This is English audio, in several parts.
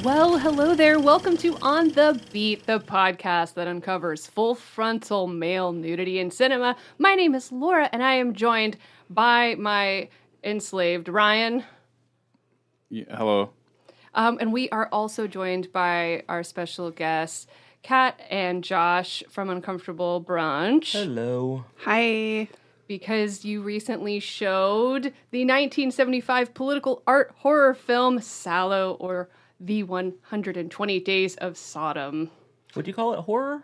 Well, hello there. Welcome to On the Beat, the podcast that uncovers full frontal male nudity in cinema. My name is Laura, and I am joined by my enslaved Ryan. Yeah, hello. And we are also joined by our special guests, Kat and Josh from Uncomfortable Brunch. Hello. Hi. Because you recently showed the 1975 political art horror film Salò, or the 120 Days of Sodom. Would you call it horror?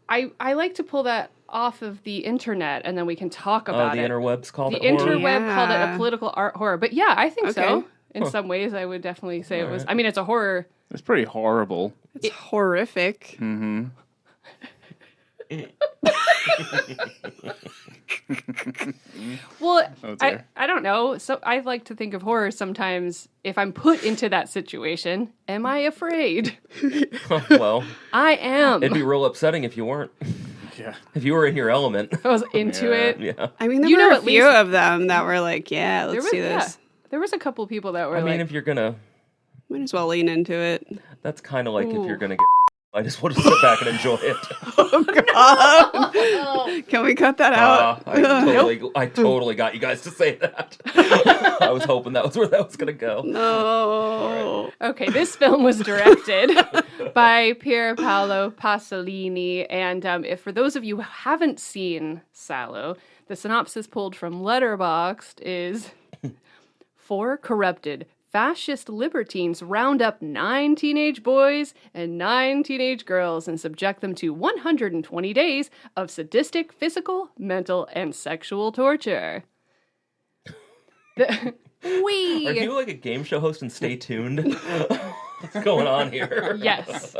I like to pull that off of the internet, and then we can talk about the it. interwebs called The it horror? interweb called it a political art horror. But yeah, I think so. In Huh. some ways, I would definitely say it was. I mean, it's a horror. It's pretty horrible. It's horrific. Mm-hmm. Well, Oh, dear. I don't know. So I like to think of horror sometimes. If I'm put into that situation, am I afraid? Well, I am. it'd be real upsetting if you weren't. Yeah. If you were in your element. I was into Yeah. it. Yeah. I mean, there You were know a at few least- of them that were like, yeah, There let's was, do this. There was a couple people that were I mean, like, if you're gonna, Might as well lean into it. that's kind of like if Ooh. you're gonna get, I just want to sit back and enjoy it. Oh, God. Can we cut that out? I totally got you guys to say that. I was hoping that was where that was gonna go. No. okay, this film was directed by Pier Paolo Pasolini. And if for those of you who haven't seen Salò, the synopsis pulled from Letterboxd is 4 corrupted fascist libertines round up 9 teenage boys and 9 teenage girls and subject them to 120 days of sadistic physical, mental, and sexual torture. Are you like a game show host and Stay Tuned? What's going on here? Yes.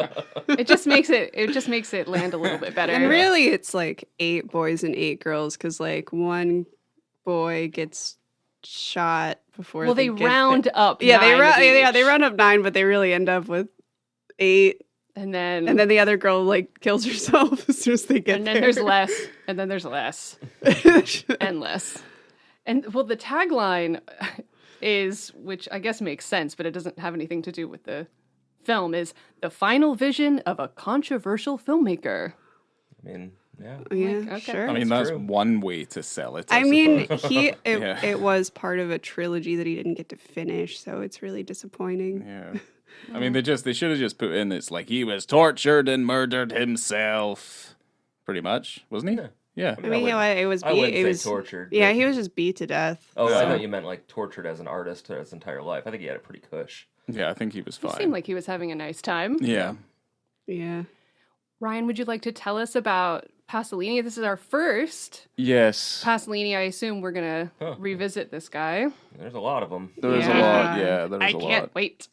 It just makes it land a little bit better. And really, it's like 8 boys and 8 girls because, like, one boy gets shot before Well, they get round up. Yeah, 9 of they each. round up 9, but they really end up with 8. And then And then the other girl, like, kills herself as soon as they get and there. then there's less, and then there's less, and less. And well, the tagline is, which I guess makes sense, but it doesn't have anything to do with the film, is the final vision of a controversial filmmaker. I mean, yeah. Yeah, Okay. sure. I mean, that's true. one way to sell it. I mean, suppose. Yeah. it was part of a trilogy that he didn't get to finish, so it's really disappointing. Yeah. I mean, they should have just put in it's like he was tortured and murdered himself. Pretty much, wasn't he? Yeah. Yeah. I mean, it was I wouldn't it say was tortured. Yeah, but- he was just beat to death. Oh, I Yeah. thought you meant like tortured as an artist his entire life. I think he had it pretty cush. Yeah, I think he was He fine. seemed like he was having a nice time. Yeah. Yeah. Ryan, would you like to tell us about Pasolini? This is our first Yes. Pasolini. I assume we're gonna revisit this guy. There's a lot of them. There is a Yeah. lot. Yeah, there is I a lot. can't wait.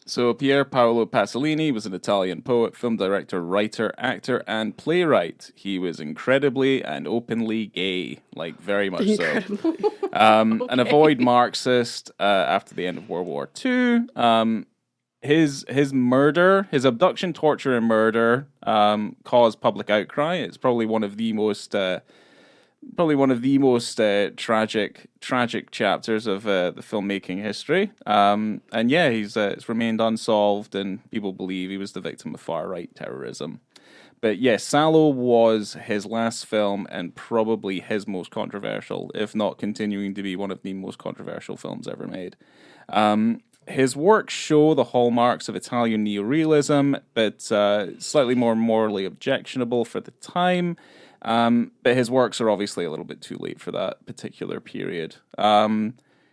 So Pier Paolo Pasolini was an Italian poet, film director, writer, actor, and playwright. He was incredibly and openly gay, like very much so. An avoid Marxist after the end of World War II. His murder, his abduction, torture, and murder caused public outcry. It's probably one of the most tragic chapters of the filmmaking history. And yeah, it's remained unsolved, and people believe he was the victim of far right terrorism. But yes, Salò was his last film and probably his most controversial, if not continuing to be one of the most controversial films ever made. His works show the hallmarks of Italian neorealism, but slightly more morally objectionable for the time. But his works are obviously a little bit too late for that particular period.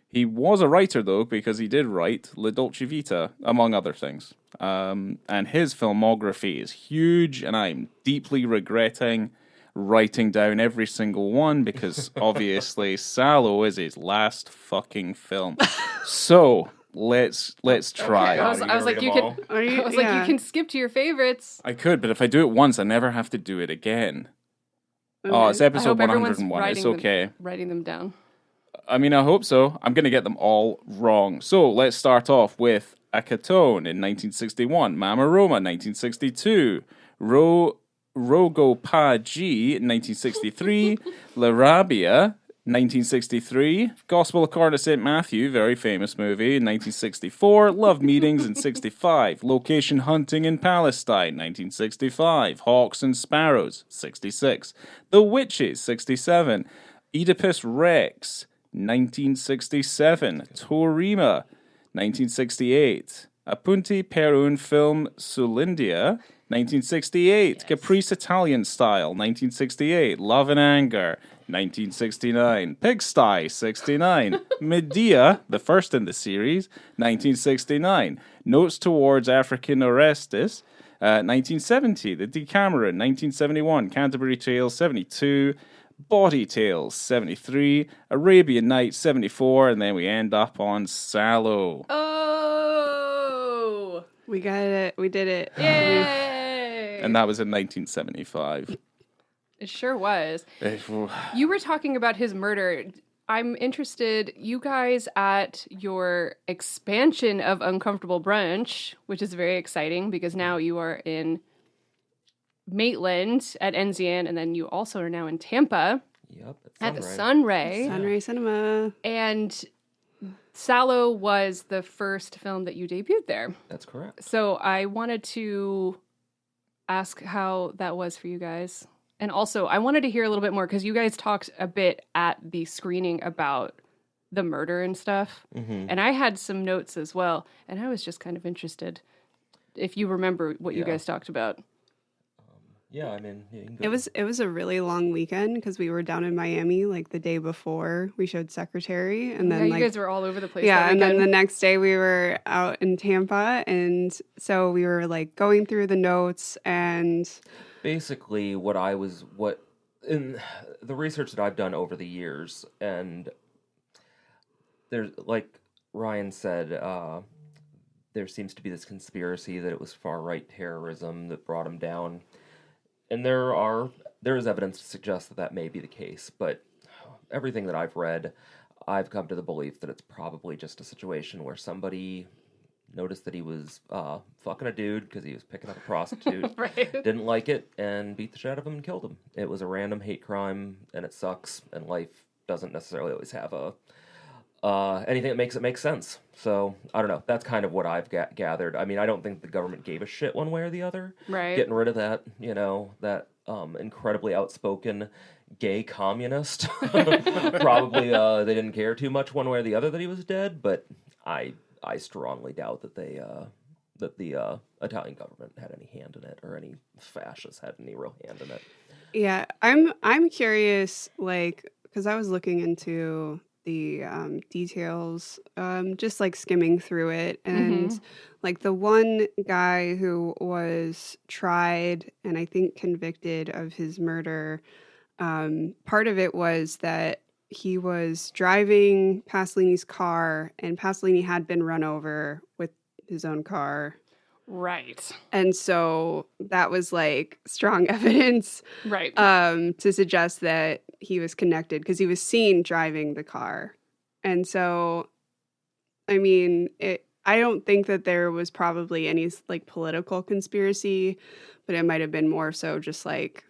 He was a writer, though, because he did write La Dolce Vita, among other things. And his filmography is huge, and I'm deeply regretting writing down every single one, because obviously Salò is his last fucking film. So let's try. I was like, you can. Are you, I was like, you can skip to your favorites. I could, but if I do it once, I never have to do it again. Oh, it's I episode hope everyone's 101. It's okay. Writing them down. I mean, I hope so. I'm going to get them all wrong. So let's start off with Acatone in 1961, Mama Roma 1962, Rogo Pa G in 1963, La Rabbia 1963, Gospel According to St. Matthew, very famous movie. 1964, Love Meetings in 65, Location Hunting in Palestine. 1965, Hawks and Sparrows. 66, The Witches. 67, Oedipus Rex. 1967, Torima. 1968, Appunti per un film sull'India. 1968, Caprice Italian Style. 1968, Love and Anger. 1969, Pigsty. 69, Medea, the first in the series. 1969, Notes Towards African Orestes. 1970, The Decameron. 1971, Canterbury Tales. 72, Body Tales. 73, Arabian Nights. 74, and then we end up on Salò. Oh! We got it. We did it. Yay! And that was in 1975. It sure was. You were talking about his murder. I'm interested, you guys at your expansion of Uncomfortable Brunch, which is very exciting because now you are in Maitland at Enzian, and then you also are now in Tampa Yep. at the Sunray. Sunray Cinema. And Salò was the first film that you debuted there. That's correct. So I wanted to ask how that was for you guys. And also, I wanted to hear a little bit more because you guys talked a bit at the screening about the murder and stuff. Mm-hmm. And I had some notes as well. And I was just kind of interested if you remember what you guys talked about. Yeah, I mean, you can go. It was a really long weekend because we were down in Miami like the day before we showed Secretary, and then you guys were all over the place. yeah, that and then the weekend. next day we were out in Tampa, and so we were like going through the notes and Basically what in the research that I've done over the years, and there's, like Ryan said, there seems to be this conspiracy that it was far-right terrorism that brought him down. And there is evidence to suggest that may be the case, but everything that I've read, I've come to the belief that it's probably just a situation where somebody noticed that he was fucking a dude because he was picking up a prostitute, Right. didn't like it, and beat the shit out of him and killed him. It was a random hate crime, and it sucks, and life doesn't necessarily always have anything that makes it make sense. So, I don't know. That's kind of what I've gathered. I mean, I don't think the government gave a shit one way or the other. Right. Getting rid of that, that incredibly outspoken gay communist. Probably they didn't care too much one way or the other that he was dead, but I strongly doubt that that the Italian government had any hand in it, or any fascists had any real hand in it. yeah, I'm curious, like, because I was looking into the details, just like skimming through it, and like the one guy who was tried and I think convicted of his murder, part of it was that he was driving Pasolini's car, and Pasolini had been run over with his own car. Right. And so that was like strong evidence Right. to suggest that he was connected because he was seen driving the car. And so, I mean, I don't think that there was probably any like political conspiracy, but it might have been more so just like,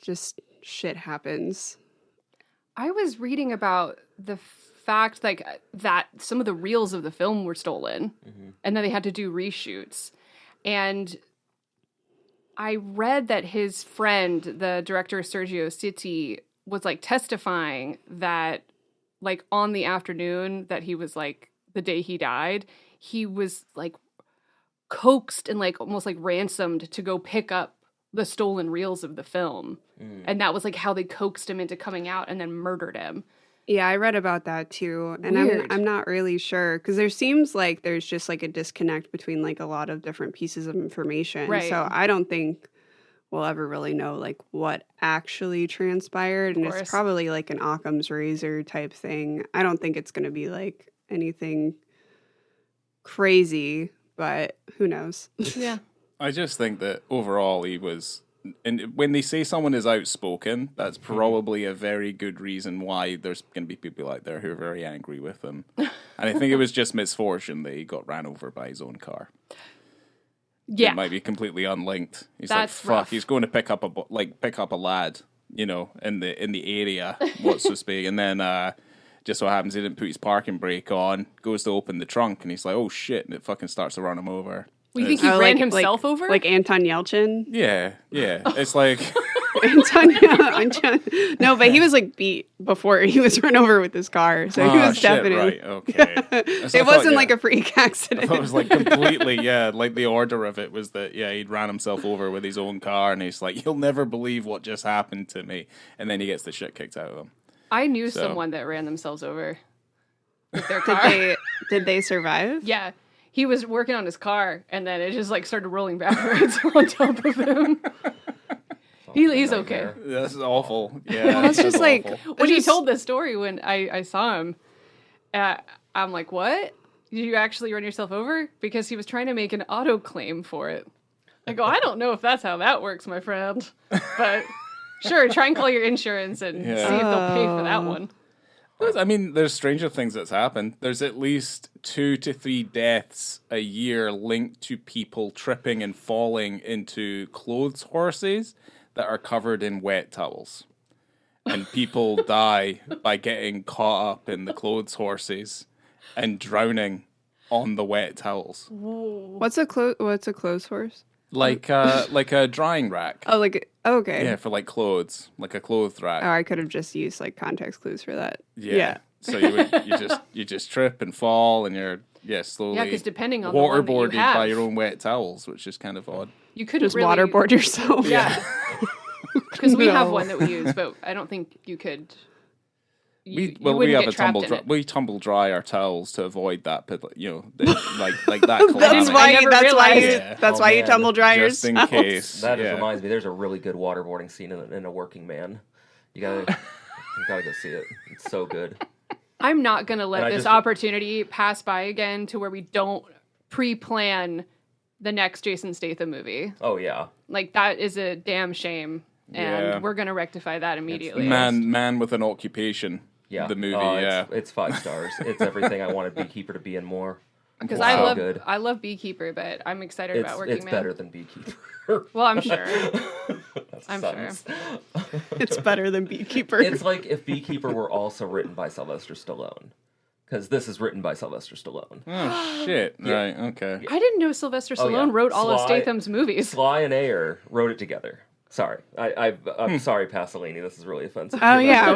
just shit happens. I was reading about the fact like that some of the reels of the film were stolen, and then they had to do reshoots. And I read that his friend, the director Sergio Citti, was like testifying that like on the afternoon that he was like the day he died, he was like coaxed and like almost like ransomed to go pick up the stolen reels of the film. And that was like how they coaxed him into coming out and then murdered him. Yeah, I read about that too. And Weird. I'm not really sure because there seems like there's just like a disconnect between like a lot of different pieces of information. Right. So I don't think we'll ever really know like what actually transpired. And course. it's probably like an Occam's razor type thing. I don't think it's going to be like anything crazy, but who knows? Yeah. I just think that overall he was, and when they say someone is outspoken, that's probably a very good reason why there's going to be people out there who are very angry with him. And I think it was just misfortune that he got ran over by his own car. Yeah. It might be completely unlinked. He's That's like, fuck, rough. he's going to pick up a lad you know, in the area, what's to speak. And then just so happens he didn't put his parking brake on, goes to open the trunk, and he's like, oh shit, and it fucking starts to run him over. Well, you think he ran himself over? Like Anton Yelchin? Yeah. It's like... No, but he was like beat before he was run over with his car. So he was definitely... Right, okay. It wasn't like a freak accident. I thought it was like completely, like the order of it was that, he'd ran himself over with his own car, and he's like, you'll never believe what just happened to me. And then he gets the shit kicked out of him. I knew someone that ran themselves over with their car. Did they survive? Yeah. He was working on his car, and then it just like started rolling backwards on top of him. He's okay. This is awful. Yeah, well, that's just like awful. When he told this story, when I saw him, I'm like, "What? Did you actually run yourself over?" Because he was trying to make an auto claim for it. I go, I don't know if that's how that works, my friend, but sure, try and call your insurance and see if they'll pay for that one. I mean, there's stranger things that's happened. There's at least 2 to 3 deaths a year linked to people tripping and falling into clothes horses that are covered in wet towels. And people die by getting caught up in the clothes horses and drowning on the wet towels. Whoa. What's a clothes horse? Like a drying rack. Oh, okay. Yeah, for like clothes, like a clothes rack. Oh, I could have just used like context clues for that. Yeah. So you just trip and fall, and you're slowly. Yeah, because depending on the one that you waterboarded have, by your own wet towels, which is kind of odd. You couldn't just really waterboard yourself. Yeah. Because we have one that we use, but I don't think you could. We have a tumble dry our towels to avoid that, like that. That's why you tumble dry yours. Just in case. That just reminds me. There's a really good waterboarding scene in A Working Man. You gotta go see it. It's so good. I'm not gonna let this opportunity pass by again to where we don't pre-plan the next Jason Statham movie. Oh yeah, like that is a damn shame, and we're gonna rectify that immediately. Man with an occupation. Yeah, the movie. It's 5 stars. It's everything I wanted Beekeeper to be and more. Because I love Beekeeper, but I'm excited about Working Man. It's better than Beekeeper. Well, I'm sure. Sure. It's better than Beekeeper. It's like if Beekeeper were also written by Sylvester Stallone. Because this is written by Sylvester Stallone. Oh, shit. Yeah. Right, okay. I didn't know Sylvester Stallone wrote all of Statham's movies. Sly and Ayer wrote it together. Sorry. I'm sorry, Pasolini. This is really offensive. Oh, yeah.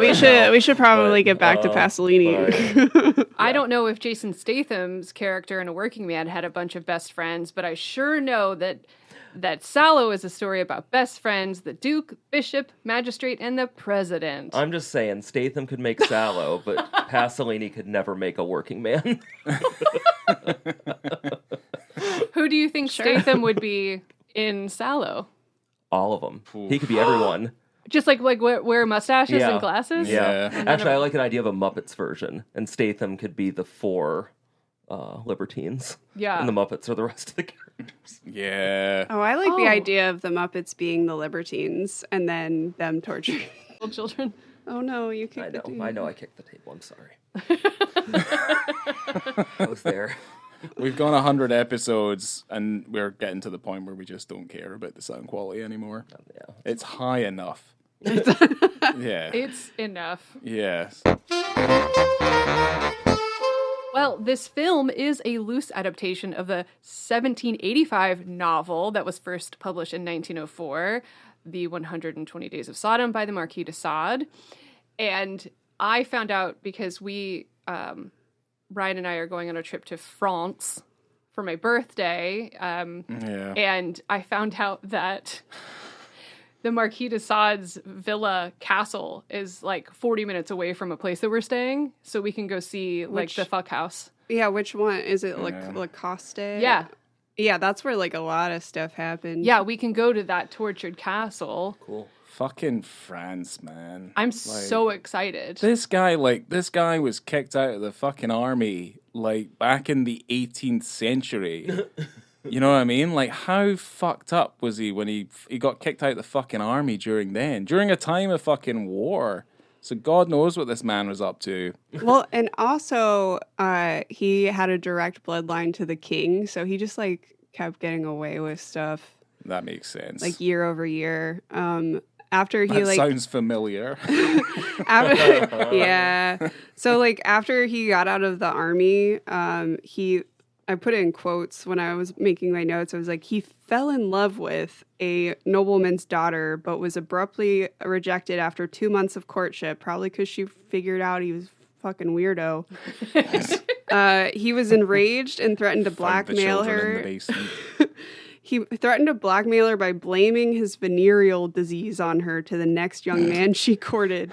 We should probably get back to Pasolini. I don't know if Jason Statham's character in A Working Man had a bunch of best friends, but I sure know that Salò is a story about best friends, the Duke, Bishop, Magistrate, and the President. I'm just saying, Statham could make Salò, but Pasolini could never make A Working Man. Who do you think Statham would be in Salò? All of them. He could be everyone. Just like wear mustaches and glasses? Yeah. Actually, I like an idea of a Muppets version, and Statham could be the 4 libertines. Yeah. And the Muppets are the rest of the characters. Yeah. Oh, I like the idea of the Muppets being the libertines and then them torturing little children. Oh no, you kicked the table. I know I kicked the table. I'm sorry. I was there. We've gone 100 episodes, and we're getting to the point where we just don't care about the sound quality anymore. Yeah. It's high enough. Yeah. It's enough. Yes. Well, this film is a loose adaptation of the 1785 novel that was first published in 1904, The 120 Days of Sodom by the Marquis de Sade. And I found out because Ryan and I are going on a trip to France for my birthday. And I found out that the Marquis de Sade's villa castle is like 40 minutes away from a place that we're staying. So we can go see like the fuck house. Yeah, which one? Is it Lacoste? Yeah. Yeah, that's where like a lot of stuff happened. Yeah, we can go to that tortured castle. Cool. Fucking France, man. I'm so excited. This guy was kicked out of the fucking army, like, back in the 18th century. You know what I mean? Like, how fucked up was he when he got kicked out of the fucking army during a time of fucking war? So God knows what this man was up to. Well, and also, he had a direct bloodline to the king, so he just, like, kept getting away with stuff. That makes sense. Like, year over year. after he That sounds familiar. yeah. So like after he got out of the army, I put it in quotes when I was making my notes. I was like, he fell in love with a nobleman's daughter, but was abruptly rejected after 2 months of courtship, probably because she figured out he was a fucking weirdo. He was enraged and threatened to blackmail her. He threatened to blackmail her by blaming his venereal disease on her to the next young man she courted.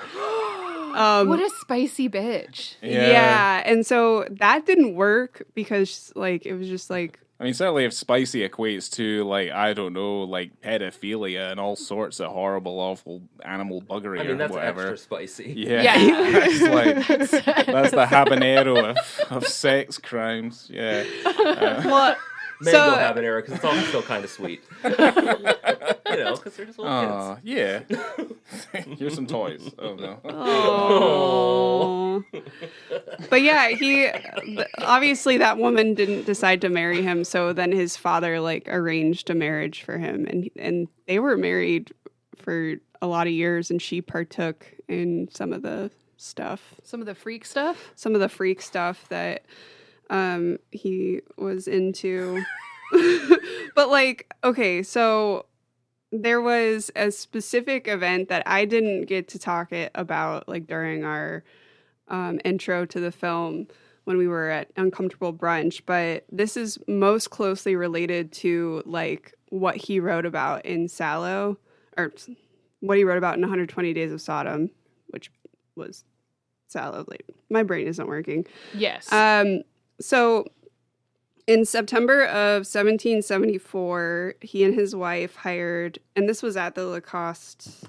What a spicy bitch. Yeah. And so that didn't work because, like, it was just like... I mean, certainly if spicy equates to, like, I don't know, like, pedophilia and all sorts of horrible, awful animal buggery I mean, or that's whatever. extra spicy. Yeah. Yeah. That's the habanero of sex crimes. Yeah. Well, Mango habanero, because it's all still kind of sweet. You know, because they're just little kids. Yeah. Here's some toys. Oh, no. Oh. But yeah, obviously that woman didn't decide to marry him, so then his father like arranged a marriage for him, and they were married for a lot of years, and she partook in some of the stuff. Some of the freak stuff? Some of the freak stuff that he was into. But like, okay, so there was a specific event that I didn't get to talk about like during our intro to the film when we were at Uncomfortable Brunch, but this is most closely related to like what he wrote about in Salò, or what he wrote about in 120 Days of Sodom, which was Salò. Like, my brain isn't working. Yes. So in September of 1774, he and his wife hired, and this was at the Lacoste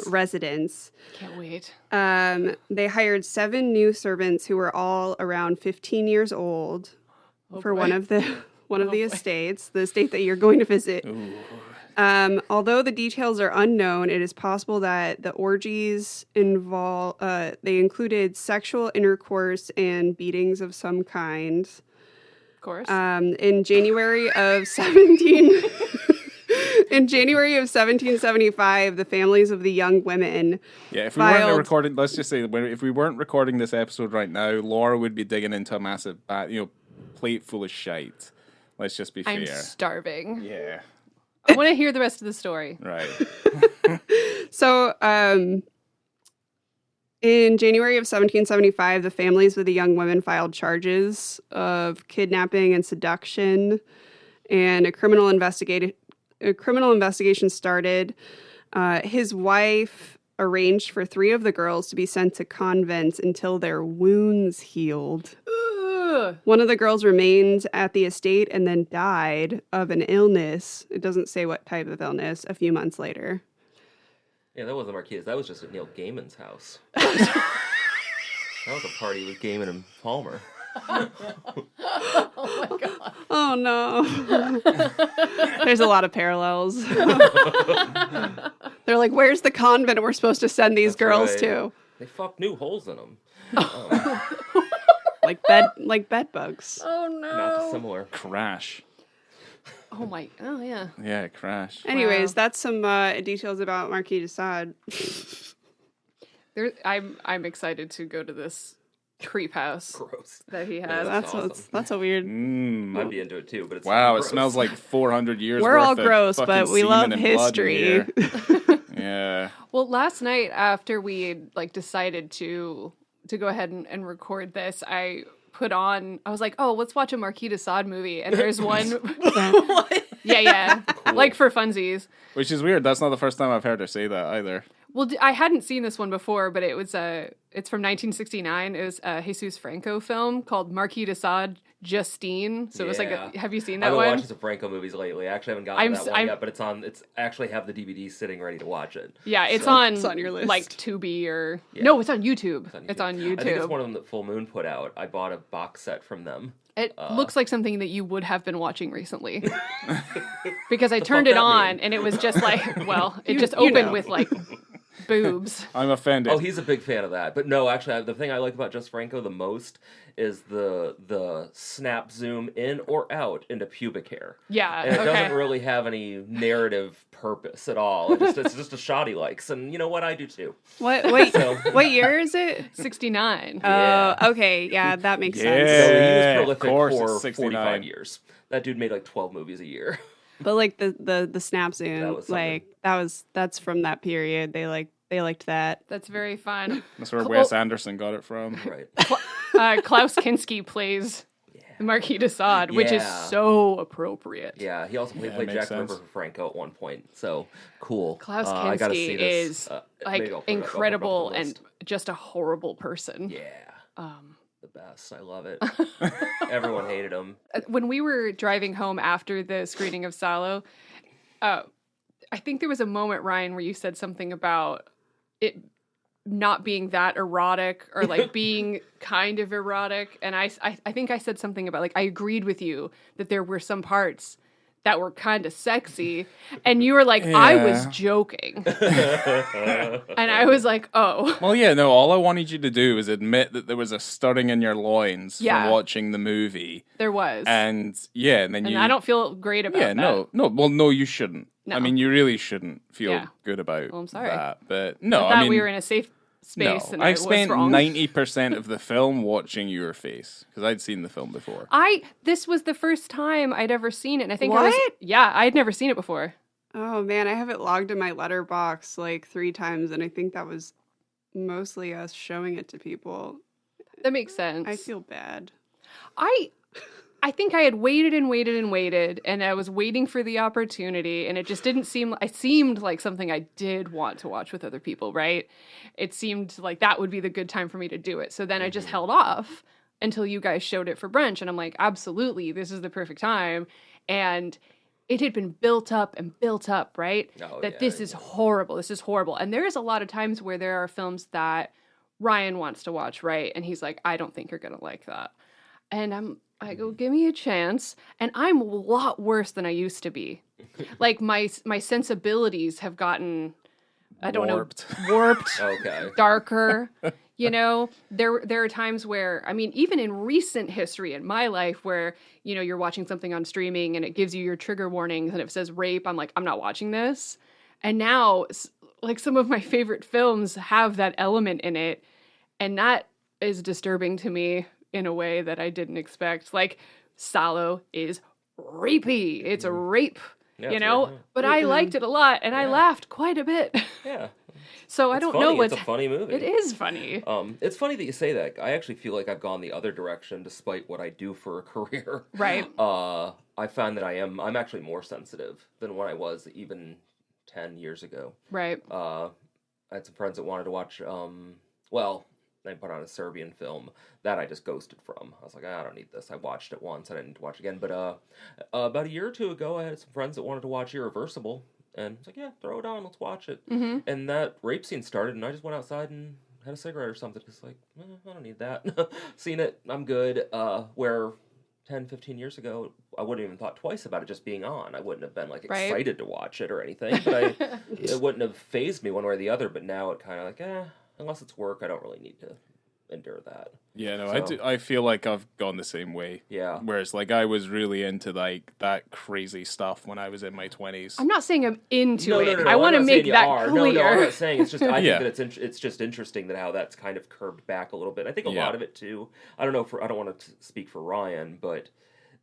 residence. Can't wait. They hired 7 new servants who were all around 15 years old for one of the estates, the estate that you're going to visit. Although the details are unknown, it is possible that the orgies they included sexual intercourse and beatings of some kind. Of course. In January of 1775, the families of the young women. Yeah, if we weren't recording, let's just say, if we weren't recording this episode right now, Laura would be digging into a massive, plate full of shite. Let's just be fair. I'm starving. Yeah. I want to hear the rest of the story. Right. So, in January of 1775, the families of the young women filed charges of kidnapping and seduction, and a criminal investigation started. His wife arranged for 3 of the girls to be sent to convents until their wounds healed. Ugh. One of the girls remained at the estate and then died of an illness. It doesn't say what type of illness, a few months later. Yeah, that wasn't Marquise. That was just at Neil Gaiman's house. That was a party with Gaiman and Palmer. Oh my god. Oh no. There's a lot of parallels. They're like, where's the convent we're supposed to send these girls to? They fucked new holes in them. Like bed bugs. Oh no. Not dissimilar. Crash. Oh yeah. Yeah, crash. Anyways, Wow. that's some details about Marquis de Sade. I'm excited to go to this creep house Gross. that he Yeah, has. That's That's a weird. I'd be into it too, but it's Wow, gross. it smells like 400 years We're worth all of gross, fucking but we semen love and blood in history. here. Yeah. Well, last night after we decided to go ahead and record this, I was like, oh, let's watch a Marquis de Sade movie, and there's one. What? Yeah, Cool. like for funsies. Which is weird. That's not the first time I've heard her say that either. Well, I hadn't seen this one before, but it's from 1969. It was a Jesus Franco film called Marquis de Sade, Justine. So it was have you seen that I've been one? watching some Franco movies lately. I actually haven't gotten to that one yet, but it's actually have the DVD sitting ready to watch it. Yeah, it's So- on It's on your list. like Tubi or Yeah. no, it's on YouTube. It's on YouTube. I think it's one of them that Full Moon put out. I bought a box set from them. It looks like something that you would have been watching recently. Because I The turned fuck it that on mean? and it was just like, well, it just you opened know. with like boobs. I'm offended. Oh, he's a big fan of that. But no, actually, the thing I like about Jess Franco the most is the snap zoom in or out into pubic hair. Yeah, And it okay. doesn't really have any narrative purpose at all. It's just a shot he likes. And you know what? I do too. What year is it? 69. Okay, yeah, that makes Yeah. sense. So he was Of prolific course, for it's 69. 45 years. That dude made like 12 movies a year. But like the snap zoom, That was something. like that's from that period. They liked that. That's very fun. That's where Wes Anderson got it from. Right. Klaus Kinski plays the Marquis de Sade, which is so appropriate. Yeah, he also played makes Jack sense. River for Franco at one point. So cool. Klaus I gotta see Kinski this. is Maybe I'll put it up incredible on the and list. just a horrible person. Yeah. The best. I love it. Everyone hated him. When we were driving home after the screening of Salò, I think there was a moment, Ryan, where you said something about it not being that erotic or like being kind of erotic. And I think I said something about like, I agreed with you that there were some parts that were kind of sexy. And you were like, I was joking. And I was like, oh. Well, yeah, no, all I wanted you to do was admit that there was a stirring in your loins Yeah. from watching the movie. There was. And then And you... I don't feel great about that. No, you shouldn't. No. I mean, you really shouldn't feel Yeah. good about Well, I'm sorry. that. But no, I thought I mean... we were in a safe space and I I've was spent wrong. 90% of the film watching your face, because I'd seen the film before. This was the first time I'd ever seen it. And I think What? I had never seen it before. Oh man, I have it logged in my letterbox like 3 times, and I think that was mostly us showing it to people. That makes sense. I feel bad. I think I had waited and waited and waited, and I was waiting for the opportunity, and it just didn't seem. It seemed like something I did want to watch with other people, right? It seemed like that would be the good time for me to do it. So then I just held off until you guys showed it for brunch, and I'm like, absolutely, this is the perfect time. And it had been built up, right? This is horrible. This is horrible. And there is a lot of times where there are films that Ryan wants to watch, right? And he's like, I don't think you're gonna like that. And I go, give me a chance. And I'm a lot worse than I used to be. Like my sensibilities have gotten, I don't Warped. know, warped, Okay. darker. You know, there are times where, I mean, even in recent history in my life where, you know, you're watching something on streaming and it gives you your trigger warnings and it says rape. I'm like, I'm not watching this. And now, like, some of my favorite films have that element in it. And that is disturbing to me in a way that I didn't expect. Like, Salò is rapey. It's a rape, Yeah, you it's know? right. But I liked it a lot, and I laughed quite a bit. Yeah. So I don't know what's... It's a funny movie. It is funny. It's funny that you say that. I actually feel like I've gone the other direction despite what I do for a career. Right. I found that I'm actually more sensitive than when I was even 10 years ago. Right. I had some friends that wanted to watch, they put on a Serbian film that I just ghosted from. I was like, I don't need this. I watched it once. I didn't need to watch it again. But about a year or two ago, I had some friends that wanted to watch Irreversible. And I was like, yeah, throw it on. Let's watch it. Mm-hmm. And that rape scene started, and I just went outside and had a cigarette or something. Just like, I don't need that. Seen it. I'm good. Where 10, 15 years ago, I wouldn't even thought twice about it just being on. I wouldn't have been like excited to watch it or anything. But it wouldn't have fazed me one way or the other. But now it kind of like, unless it's work, I don't really need to endure that. Yeah, no, So- I feel like I've gone the same way. Yeah. Whereas, like, I was really into, like, that crazy stuff when I was in my 20s. I'm not saying I'm into No, it. no, no, I want to I'm not make saying you that are. clear. No, I'm not saying. It's just I Yeah. think that it's just interesting that how that's kind of curbed back a little bit. I think a Yeah. lot of it too. I don't know I don't want to speak for Ryan, but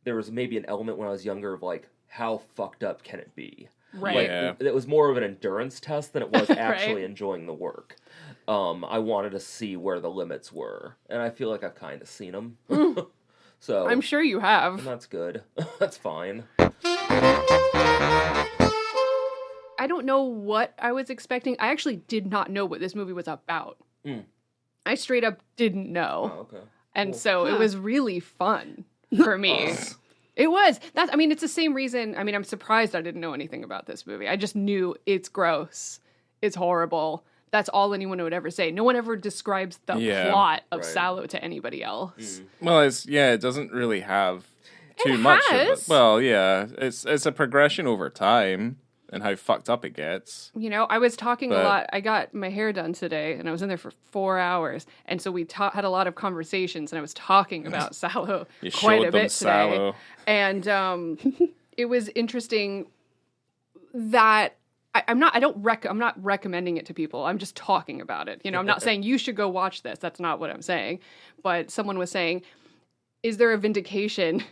there was maybe an element when I was younger of like how fucked up can it be? Right. Like Yeah. it was more of an endurance test than it was actually Right. enjoying the work. I wanted to see where the limits were, and I feel like I've kind of seen them. So I'm sure you have. and that's good. That's fine. I don't know what I was expecting. I actually did not know what this movie was about. Mm. I straight up didn't know. Oh, okay. And Cool. so it was really fun for me. It was. It's the same reason. I mean, I'm surprised I didn't know anything about this movie. I just knew it's gross. It's horrible. That's all anyone would ever say. No one ever describes the Yeah. plot of Right. Salò to anybody else. Well, it doesn't really have too It much of has. it. Well, yeah, it's a progression over time. and how fucked up it gets. You know, I was talking a But- lot. I got my hair done today, and I was in there for 4 hours, and so we had a lot of conversations, and I was talking about Salò You quite showed a them bit today, Salò. and it was interesting that I'm not recommending it to people. I'm just talking about it. You know, I'm not saying you should go watch this. That's not what I'm saying. But someone was saying, is there a vindication?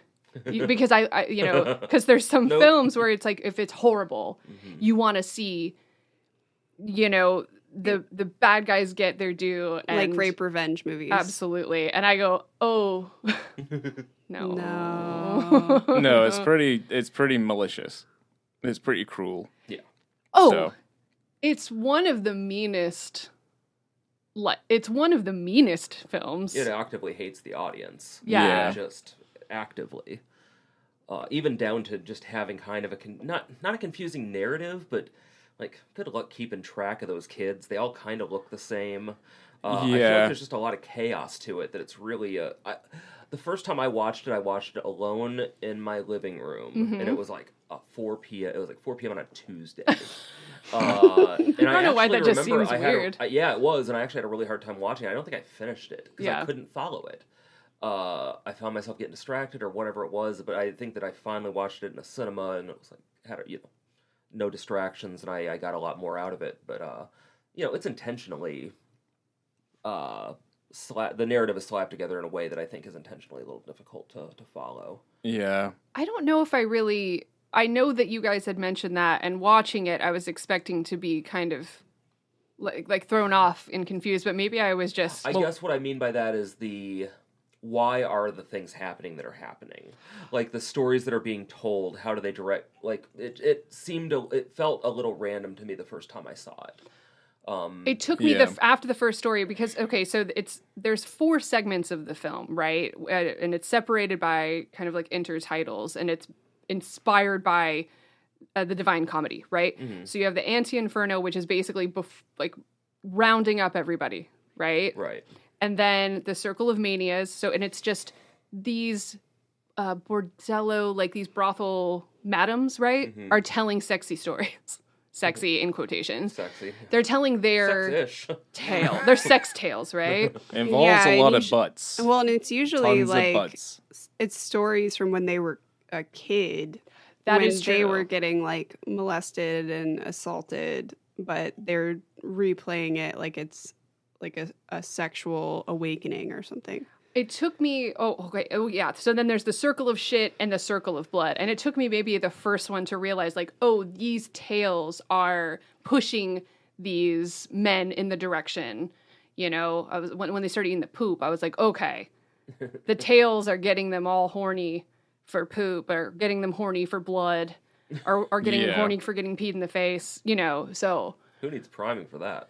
Because I you know, because there's some Nope. films where it's like, if it's horrible, you want to see, you know, the bad guys get their due. And Like rape revenge movies. Absolutely. And I go, oh, no. No. No, it's pretty malicious. It's pretty cruel. Yeah. Oh, So- it's one of the meanest. It's one of the meanest films. It actively hates the audience. Yeah. Just actively. Even down to just having kind of not a confusing narrative, but like good luck keeping track of those kids. They all kind of look the same. I feel like Yeah. there's just a lot of chaos to it that it's really the first time I watched it alone in my living room, and it was like 4 p.m. It was like 4 p.m. on a Tuesday. And I don't know why that just remember seems I had weird. yeah, it was, and I actually had a really hard time watching it. I don't think I finished it because Yeah. I couldn't follow it. I found myself getting distracted or whatever it was, but I think that I finally watched it in a cinema, and it was like had no distractions, and I got a lot more out of it. But it's intentionally the narrative is slapped together in a way that I think is intentionally a little difficult to follow. Yeah. I don't know if I know that you guys had mentioned that, and watching it, I was expecting to be kind of like thrown off and confused, but maybe I was just. I guess what I mean by that is why are the things happening that are happening? Like the stories that are being told, how do they direct? Like it felt a little random to me the first time I saw it. It took me Yeah. after the first story because so there's 4 segments of the film, right? And it's separated by kind of like intertitles, and it's inspired by the Divine Comedy, right? Mm-hmm. So you have the Anti-Inferno, which is basically like rounding up everybody, right? Right. And then the Circle of Manias. And it's just these bordello, like these brothel madams, right? Mm-hmm. Are telling sexy stories. Sexy in quotations. Sexy. They're telling their Sex-ish. tale. They're sex tales, right? Involves Yeah, a and lot you of butts. Well, and it's usually Tons of like butts. it's stories from when they were a kid. That when is they true. were getting like molested and assaulted, but they're replaying it like it's like a sexual awakening or something. It took me, yeah. So then there's the circle of shit and the circle of blood. And it took me maybe the first one to realize, like, oh, these tales are pushing these men in the direction. You know, I was when they started eating the poop, I was like, okay, the tales are getting them all horny for poop, or getting them horny for blood, or getting them Yeah. horny for getting peed in the face, you know, so... Who needs priming for that?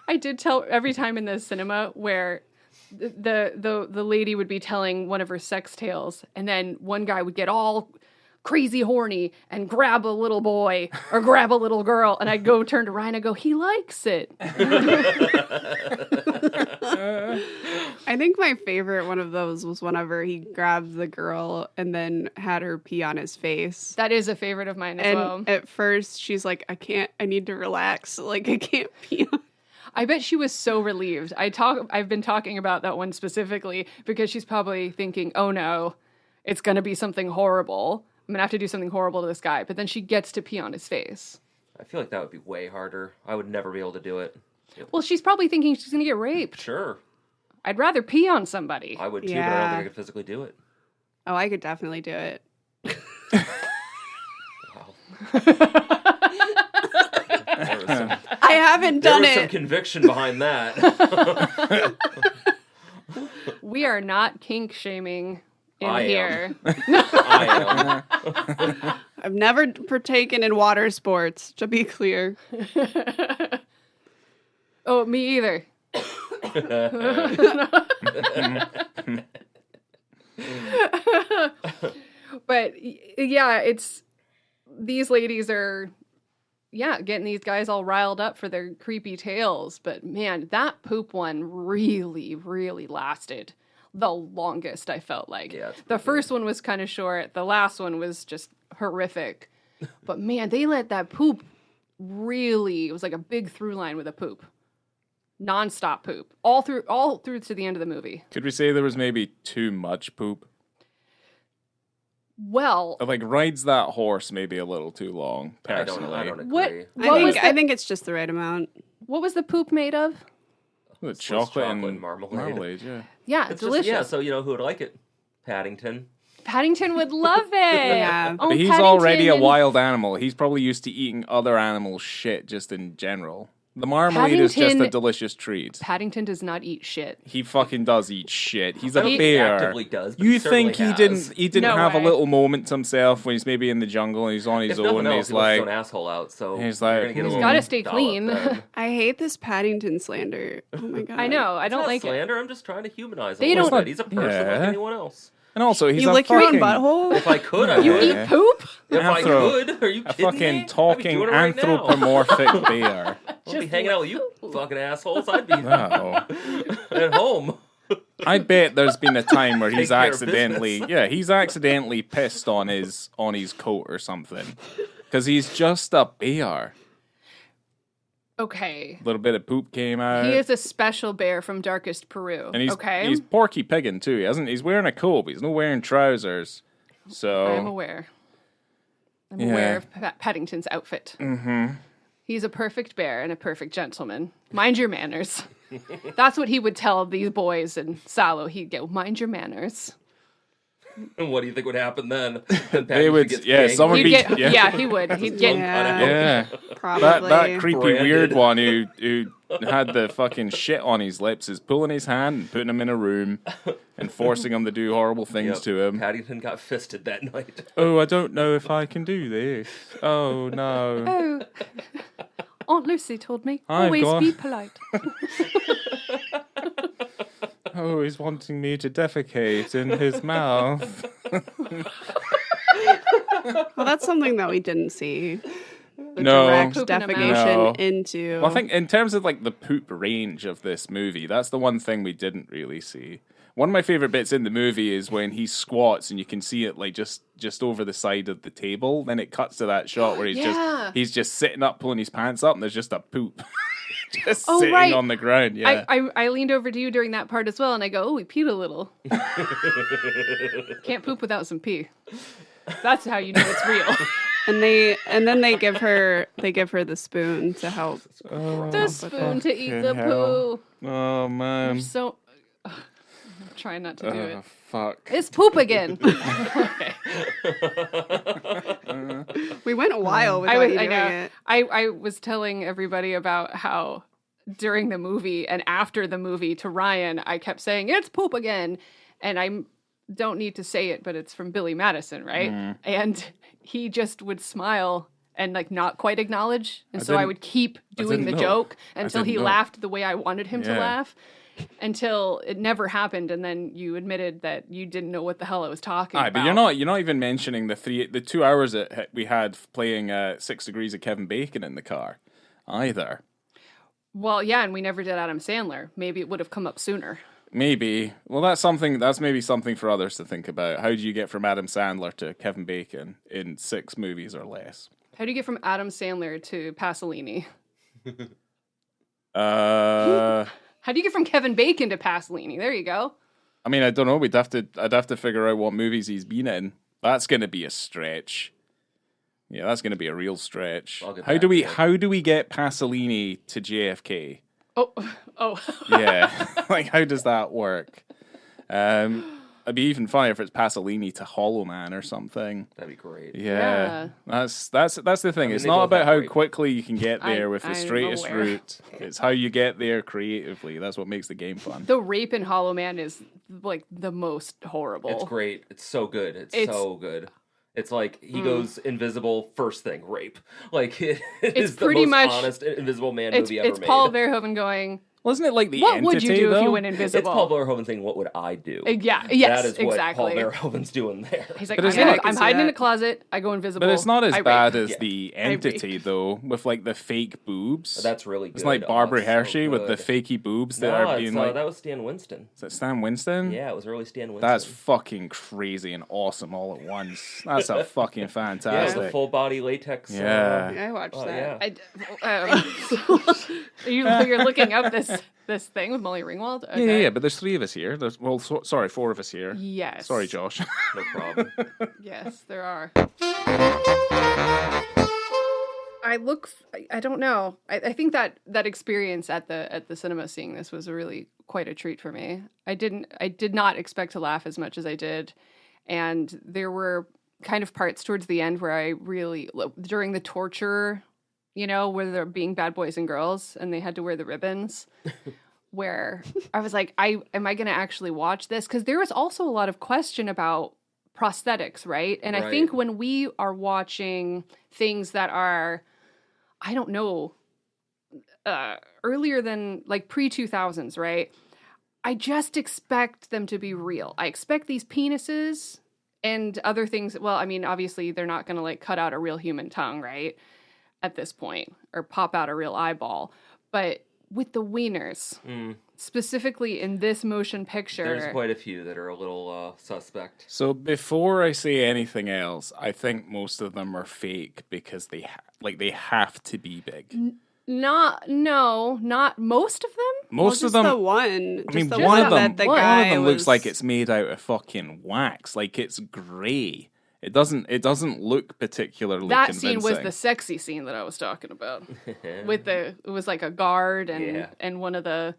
I did tell every time in the cinema where the lady would be telling one of her sex tales, and then one guy would get all crazy horny and grab a little boy or grab a little girl, and I'd go turn to Ryan and go, he likes it. I think my favorite one of those was whenever he grabbed the girl and then had her pee on his face. That is a favorite of mine as And well. at first she's like, I need to relax. Like I can't pee on. I bet she was so relieved. I've been talking about that one specifically because she's probably thinking, oh no, it's going to be something horrible. I'm going to have to do something horrible to this guy. But then she gets to pee on his face. I feel like that would be way harder. I would never be able to do it. Well, she's probably thinking she's going to get raped. Sure. I'd rather pee on somebody. I would too, but I don't Yeah. think I could physically do it. Oh, I could definitely do it. Wow. There was some, I haven't there done was some it. conviction behind that. We are not kink shaming in I am. here. I am. I've never partaken in water sports, to be clear. Oh, me either. But yeah, it's these ladies are getting these guys all riled up for their creepy tales. But man, that poop one really, really lasted the longest, I felt like. Yeah, it's The pretty first one was kind of short. The last one was just horrific. But man, they let that poop really, it was like a big through line with a poop. Non-stop poop. All through to the end of the movie. Could we say there was maybe too much poop? Well, It, like, rides that horse maybe a little too long, personally. I don't agree. What I think it's just the right amount. What was the poop made of? With chocolate and marmalade. Yeah. Yeah, It's delicious. Just, yeah, so who would like it? Paddington. Paddington would love it. Yeah. Oh, But he's Paddington already a and- wild animal. He's probably used to eating other animals' shit just in general. The marmalade is just a Paddington- delicious treat. Paddington does not eat shit. He fucking does eat shit. He's I a don't think he bear. actively does, but You he think he certainly has. didn't No have way. a little moment to himself when he's maybe in the jungle and he's on his If own nothing and else, he's he lets his like, own asshole out, so he's you're like, gonna get a he's little gotta stay dollop clean. then. I hate this Paddington slander. Oh my god. I know. I It's don't not like it. slander. I'm just trying to humanize him. They a little don't- bit. He's a person Yeah. like anyone else. and also he's You a lick your fucking, own butthole? If I could, I You would. eat poop? If I Anthro- could, are you a kidding me? fucking I'd be talking doing it right now. anthropomorphic bear. I'll be hanging out with you fucking assholes. I'd be No. at home. I bet there's been a time where he's Take care of accidentally, business. he's accidentally pissed on his coat or something, because he's just a bear. Okay. A little bit of poop came out. He is a special bear from Darkest Peru. and okay. he's porky pigging too. He's wearing a coat, but he's not wearing trousers. So I'm aware. I'm Yeah. aware of Paddington's outfit. Mm-hmm. He's a perfect bear and a perfect gentleman. Mind your manners. That's what he would tell these boys in Salò. He'd go, mind your manners. What do you think would happen then? Then They would- Paddington gets yeah, ganked. someone He'd be- get, yeah. yeah, he would. He'd get. Yeah. yeah, Probably. that creepy Branded. weird one who had the fucking shit on his lips is pulling his hand and putting him in a room and forcing him to do horrible things Yep. to him. Paddington got fisted that night. Oh, I don't know if I can do this. Oh no. Oh, Aunt Lucy told me I've always got- be polite. Oh, he's wanting me to defecate in his mouth. Well, that's something that we didn't see. The No. direct Poop in a defecation mouth. into. Well, I think in terms of like the poop range of this movie, that's the one thing we didn't really see. One of my favorite bits in the movie is when he squats and you can see it like just over the side of the table. Then it cuts to that shot where Yeah. he's just sitting up, pulling his pants up, and there's just a poop just Oh, sitting right. on the ground. Yeah, I leaned over to you during that part as well, and I go, "Oh, we peed a little. Can't poop without some pee." That's how you know it's real. and then they give her the spoon to help. The spoon to eat the fucking hell. poo. Oh man. So, I'm trying not to do it. Oh fuck. It's poop again. Okay. We went a while without you I doing know. it. I was telling everybody about how during the movie and after the movie to Ryan, I kept saying, it's poop again. And I don't need to say it, but it's from Billy Madison, right? And he just would smile and like not quite acknowledge. And so I didn't- would keep doing the didn't know. joke until didn't he know. laughed the way I wanted him to Yeah. laugh. Until it never happened, and then you admitted that you didn't know what the hell I was talking Aye, about. but you're not even mentioning the 2 hours that we had playing 6 Degrees of Kevin Bacon in the car, either. Well, yeah, and we never did Adam Sandler. Maybe it would have come up sooner. Maybe. Well, that's maybe something for others to think about. How do you get from Adam Sandler to Kevin Bacon in 6 movies or less? How do you get from Adam Sandler to Pasolini? How do you get from Kevin Bacon to Pasolini? There you go. I mean, I don't know. I'd have to figure out what movies he's been in. That's going to be a stretch. Yeah, that's going to be a real stretch. I'll get How back do we to it. how do we get Pasolini to JFK? Oh. Yeah, like how does that work? It'd be even funnier if it's Pasolini to Hollow Man or something. That'd be great. Yeah, that's the thing. mean, It's they not both about have how great- quickly you can get there with the I'm straightest aware. route. It's how you get there creatively. That's what makes the game fun. The rape in Hollow Man is like the most horrible. It's great. It's so good. It's It's- so good. It's like he goes invisible first thing, rape. Like it It's is the pretty most much- honest Invisible Man It's movie ever made. Paul Verhoeven going, Wasn't it like the What entity, would you do though? if you went It's invisible? Paul Verhoeven saying, "What would I do?" Yeah, yes, that is what exactly. Paul Verhoeven's doing there. He's like, But it's I'm not- I'm hiding in a closet. I go invisible. But it's not as I rape. bad as Yeah. the I entity, rape. though, with like the fake boobs. That's really good. It's like Oh, Barbara that's so Hershey with the good. fakey boobs that No, are it's, being like. that was Stan Winston. Is it Stan Winston? Yeah, it was really Stan Winston. That's fucking crazy and awesome all at once. That's a fucking yeah, fantastic. the full body latex. Yeah. I watched Oh, that. yeah. You're looking up this thing with Molly Ringwald? Okay. Yeah, but there's 3 of us here. Sorry, 4 of us here. Yes. Sorry, Josh. No problem. Yes, there are. I don't know. I think that experience at the cinema seeing this was really quite a treat for me. I did not expect to laugh as much as I did. And there were kind of parts towards the end where I really, during the torture, where they're being bad boys and girls and they had to wear the ribbons, where I was like, am I going to actually watch this? Because there was also a lot of question about prosthetics, right? And I think when we are watching things that are, I don't know, earlier than like pre-2000s, right? I just expect them to be real. I expect these penises and other things. Well, I mean, obviously they're not going to like cut out a real human tongue, right? At this point, or pop out a real eyeball. But with the wieners, specifically in this motion picture, There's quite a few that are a little suspect. So before I say anything else, I think most of them are fake because they have to be big. not most of them. Most of just them. the one. I mean, just the one of them. that the One guy of them looks was- like it's made out of fucking wax. Like it's grey. It doesn't look particularly That convincing. scene was the sexy scene that I was talking about. It was like a guard and one of the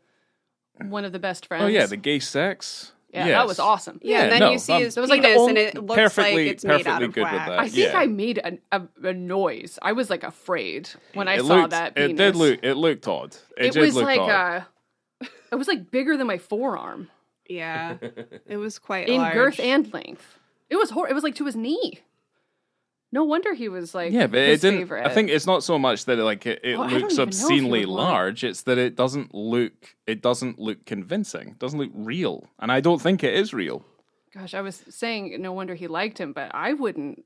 best friends. Oh yeah, the gay sex. yeah, Yes. that was awesome. Yeah, and then no, you see his that was like the penis, only- and it looks perfectly- like it's made out perfectly of good with wax. that. I think Yeah. I made a noise. I was like afraid when I It saw looked- that penis. It looked odd. It It did was look like odd. it was like bigger than my forearm Yeah, it was quite in large. girth and length. It was it was like to his knee. No wonder he was like Yeah, but his it didn't. favorite. I think it's not so much that it Well, I don't looks even know if you obscenely would want- large. It's that it doesn't look convincing. It doesn't look real, and I don't think it is real. Gosh, I was saying no wonder he liked him, but I wouldn't.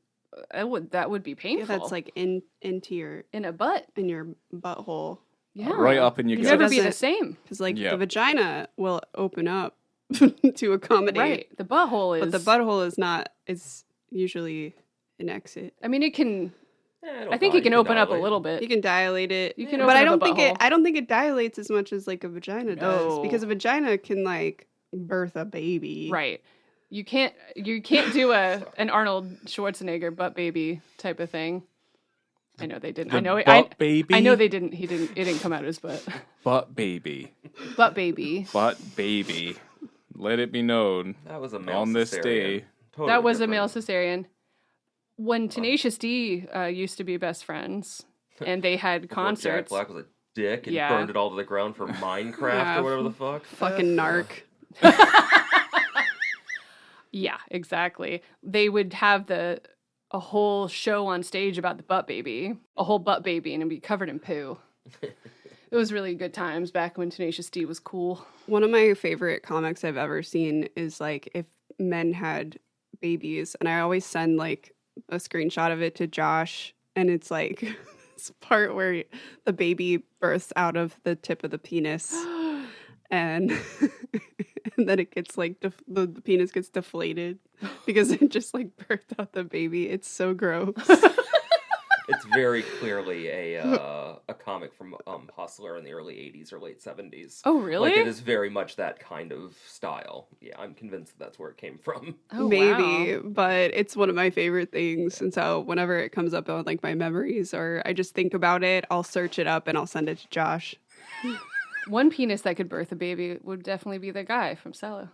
That would be Yeah, painful. that's like into your in a butt. butthole, Yeah, Right up in your You'd gut. never be the Doesn't- same. because like Yeah. the vagina will open up to accommodate, Right, the butthole is. but the butthole is not. It's usually an exit. I mean, it can. don't I think know, it can you open up a dilate. little bit. You can dilate You can but open I up don't a think butthole. I don't think it dilates as much as like a vagina does, No. because a vagina can like birth a baby. Right. You can't do an Arnold Schwarzenegger butt baby type of thing. I know they didn't. The I know butt baby. I know they didn't. It didn't come out of his butt. Butt baby. Butt baby. Butt baby. Let it be known That was a male on this cesarean. day. Totally That was different. a male cesarean. When Tenacious D used to be best friends, and they had Before Jack concerts. Black was a dick and Yeah. burned it all to the ground for Minecraft Yeah. or whatever the fuck. Fucking narc. Yeah, exactly. They would have a whole show on stage about the butt baby, a whole butt baby, and it'd be covered in poo. It was really good times back when Tenacious D was cool. One of my favorite comics I've ever seen is like if men had babies, and I always send like a screenshot of it to Josh, and it's like this part where the baby births out of the tip of the penis, and and then it gets like the penis gets deflated because it just like birthed out the baby. It's so gross. It's very clearly a comic from Hustler in the early 80s or late 70s. Oh, really? Like, it is very much that kind of style. Yeah, I'm convinced that's where it came from. Oh, Maybe, wow. but it's one of my favorite things. And so whenever it comes up on like my memories or I just think about it, I'll search it up and I'll send it to Josh. One penis that could birth a baby would definitely be the guy from Salò.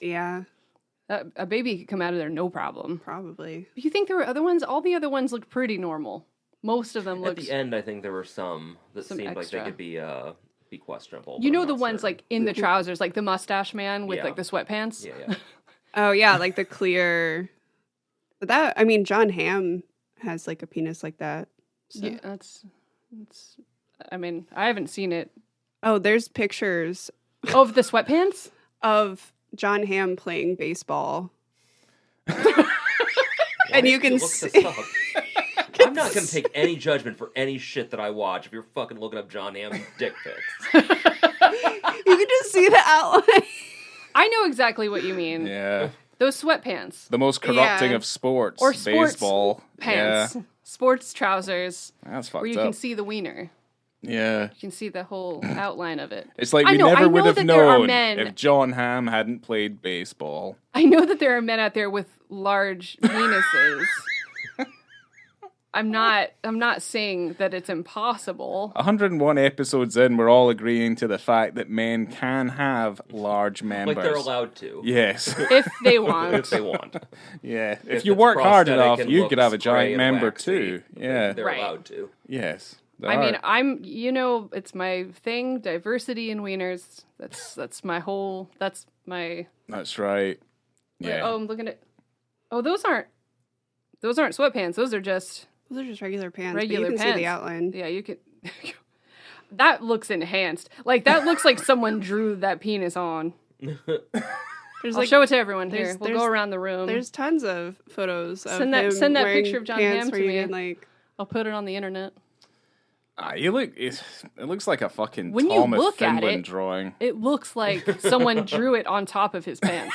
Yeah, A baby could come out of there no problem. probably. But you think there were other ones? All the other ones looked pretty normal. Most of them At looked. the end, I think there were some that Some seemed extra. like they could be questionable. You but know I'm the not ones certain. like in the trousers, like the mustache man with Yeah. like the sweatpants. Yeah. Oh yeah, like the clear. But that, I mean, John Hamm has like a penis like that. So. Yeah, that's. I mean, I haven't seen it Oh, there's pictures Oh, of the sweatpants? of John Hamm playing baseball. Why And you did can look see- this up? I'm not going to take any judgment for any shit that I watch if you're fucking looking up John Hamm dick pics. You can just see the outline. I know exactly what you mean. Yeah. Those sweatpants. The most corrupting Yeah. of sports. Or sports baseball. Pants. Yeah. Sports trousers. That's Where fucked you up. can see the wiener. Yeah. You can see the whole outline of it. It's like I we know never would have that there are known men. if John Hamm hadn't played baseball. I know that there are men out there with large penises. I'm not saying that it's impossible. 101 episodes in, we're all agreeing to the fact that men can have large members. Like they're allowed to. Yes. If they want. If they want. Yeah. If If you it's work hard prosthetic enough, and you could looks have a gray giant and member waxy, too. Yeah. They're Right. allowed to. Yes. I mean, it's my thing, diversity in wieners. That's my That's right. Yeah. Oh, I'm looking at. Oh, those aren't sweatpants. Those are just Those are just regular pants. regular but you can pants. see the outline. Yeah, you can. That looks enhanced. Like that looks like someone drew that penis on. There's I'll like show it to everyone here. there's- We'll go around the room. there's tons of photos of Send that- him send that wearing picture of John pants Hamm where to you me. can, like, I'll put it on the internet. It looks like a fucking When you Thomas look at Finland it- drawing. It looks like someone drew it on top of his pants.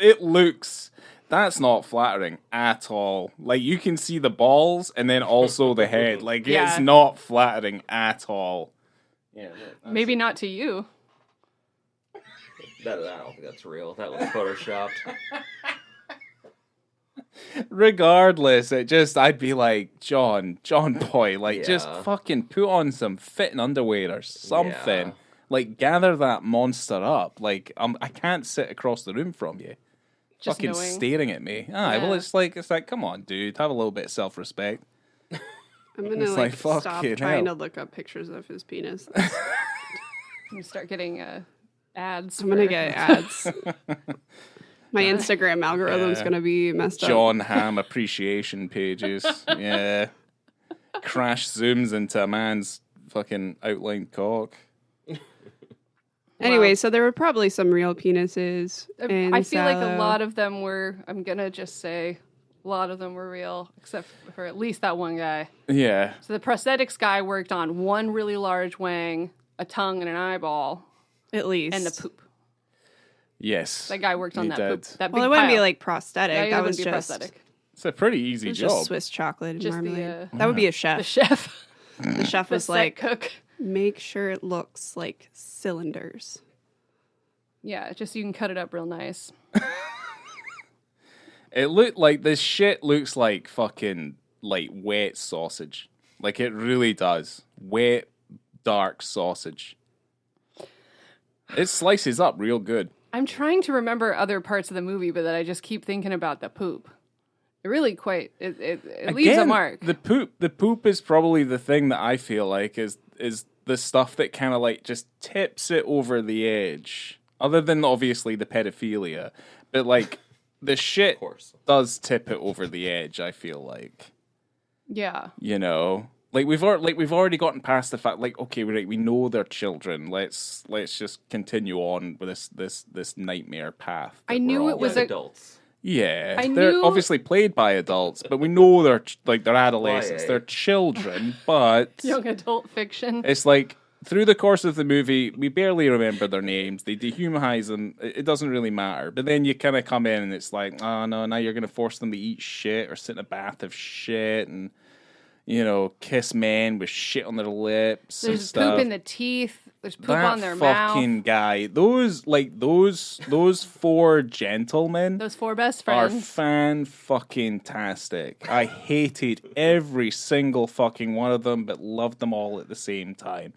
It looks. That's not flattering at all. Like you can see the balls and then also the head. Like Yeah. it's not flattering at all. Yeah. Maybe not to you. I don't think that's real. That was photoshopped. Regardless, I'd be like, John boy, like just Yeah. fucking put on some fitting underwear or something. Yeah. Like gather that monster up. Like I can't sit across the room from you. Just Fucking knowing. staring at me. Well, Yeah. it's like, come on, dude, have a little bit of self-respect. I'm gonna It's like like, stop fucking trying hell. to look up pictures of his penis. I'm gonna start getting ads. I'm gonna for- get ads. My Instagram algorithm's Yeah. gonna be messed up. John Hamm appreciation pages. Yeah. Crash zooms into a man's fucking outlined cock. Anyway, Wow. so there were probably some real penises. In I feel like a Salò. lot of them were. I'm gonna just say, a lot of them were real, except for at least that one guy. Yeah. So the prosthetics guy worked on one really large wang, a tongue, and an eyeball, at least, and the poop. Yes. That guy worked on He that poop. did. That big well, it wouldn't be pile. like prosthetic. Yeah, it that wouldn't was be just prosthetic. It's a pretty easy it was job. just Swiss chocolate and Just the, marmalade. That would be a chef. The chef, The chef the was set like, cook. make sure it looks like cylinders. Yeah, just so you can cut it up real nice. It looked like this shit looks like fucking like wet sausage. Like it really does. Wet, dark sausage. It slices up real good. I'm trying to remember other parts of the movie, but then I just keep thinking about the poop. It really it leaves a Again, mark. The poop is probably the thing that I feel like is the stuff that kind of like just tips it over the edge. Other than obviously the pedophilia, but like the shit Of course. does tip it over the edge. I feel like, Yeah. you know, like we've already gotten past the fact, like, okay, right, we know they're children. Let's just continue on with this nightmare path. that I knew we're it all was in. a- adults. Yeah, I they're knew- obviously played by adults, but we know they're adolescents. YA. They're children, but Young adult fiction. it's like through the course of the movie, we barely remember their names. They dehumanize them. It doesn't really matter. But then you kind of come in and it's like, oh no, now you're going to force them to eat shit or sit in a bath of shit and, you know, kiss men with shit on their lips and There's stuff. poop in the teeth. There's poop That on their mouth. fucking guy. Those four gentlemen Those four best are friends. fan-fucking-tastic. I hated every single fucking one of them, but loved them all at the same time.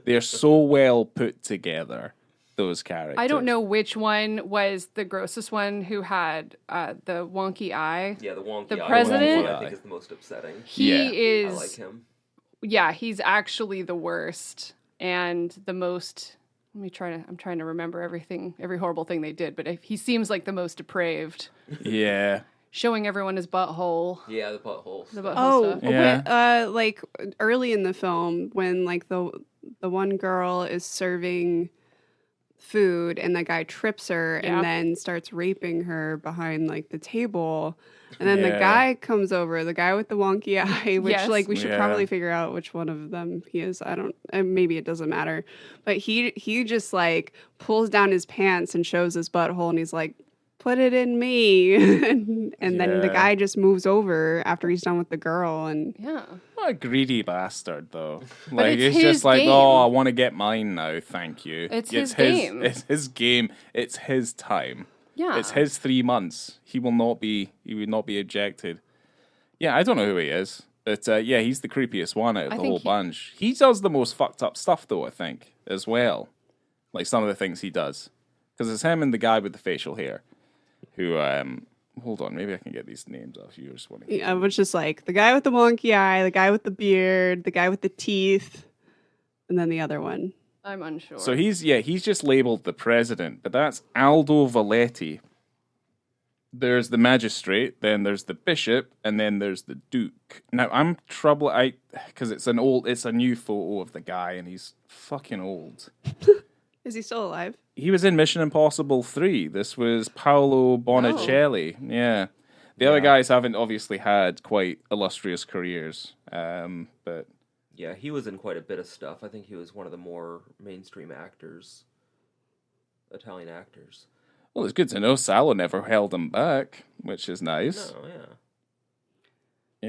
They're so well put together, those characters. I don't know which one was the grossest one who had the wonky eye. Yeah, the wonky The eye president? one I think is the most upsetting. He Yeah. I is, like him. yeah, he's actually the worst and the most. I'm trying to remember every horrible thing they did, but he seems like the most depraved, Yeah. showing everyone his butthole. Yeah, the buttholes. The butthole Oh, stuff. Yeah. like early in the film when like the the one girl is serving food and the guy trips her and then starts raping her behind like the table, and then the guy comes over, the guy with the wonky eye, which like we should probably figure out which one of them he is. I don't, maybe it doesn't matter, but he just like pulls down his pants and shows his butthole, and he's like, put it in me. and then the guy just moves over after he's done with the girl. And what a greedy bastard, though. But Like, it's he's his just like, game. oh, I want to get mine now, thank you. It's his game. It's his game. It's his time. Yeah. It's his 3 months. He would not be ejected. Yeah, I don't know who he is. But he's the creepiest one out of the whole bunch. He does the most fucked up stuff, though, I think, as well. Like, some of the things he does. Because it's him and the guy with the facial hair. Who, hold on, maybe I can get these names off you. Just want to. Yeah, which is like the guy with the wonky eye, the guy with the beard, the guy with the teeth, and then the other one. I'm unsure. So he's just labeled the president, but that's Aldo Valetti. There's the magistrate, then there's the bishop, and then there's the duke. Now I'm troubled, because it's a new photo of the guy, and he's fucking old. Is he still alive? He was in Mission Impossible 3. This was Paolo Bonicelli. Yeah. The other guys haven't obviously had quite illustrious careers. But yeah, he was in quite a bit of stuff. I think he was one of the more mainstream actors, Italian actors. Well, it's good to know Salò never held him back, which is nice. No, yeah.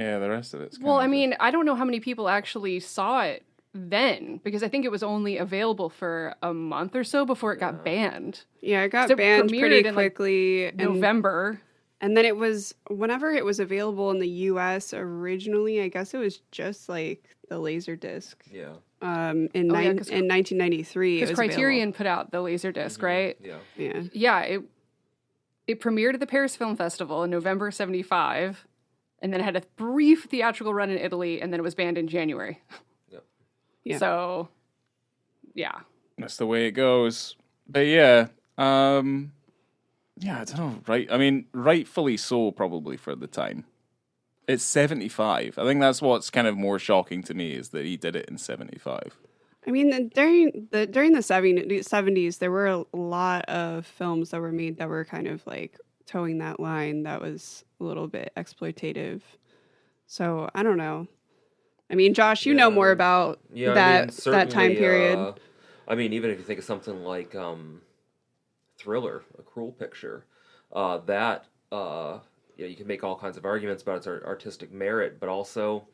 Yeah, the rest of it's well, I mean, I don't know how many people actually saw it then, because I think it was only available for a month or so before it got banned. Yeah, it got banned pretty quickly. In November. And then it was, whenever it was available in the U.S. originally, I guess it was just like the Laserdisc. Yeah. In 1993. Because Criterion put out the Laserdisc, right? Yeah. Yeah, it premiered at the Paris Film Festival in November 75, and then had a brief theatrical run in Italy, and then it was banned in January. Yeah. So, yeah. That's the way it goes. But yeah, I don't know, right? I mean, rightfully so, probably, for the time. It's 75. I think that's what's kind of more shocking to me, is that he did it in 75. I mean, during the 70s, there were a lot of films that were made that were kind of like towing that line that was a little bit exploitative. So, I don't know. I mean, Josh, you know more about that time period. I mean, even if you think of something like Thriller, A Cruel Picture, you can make all kinds of arguments about its artistic merit, but also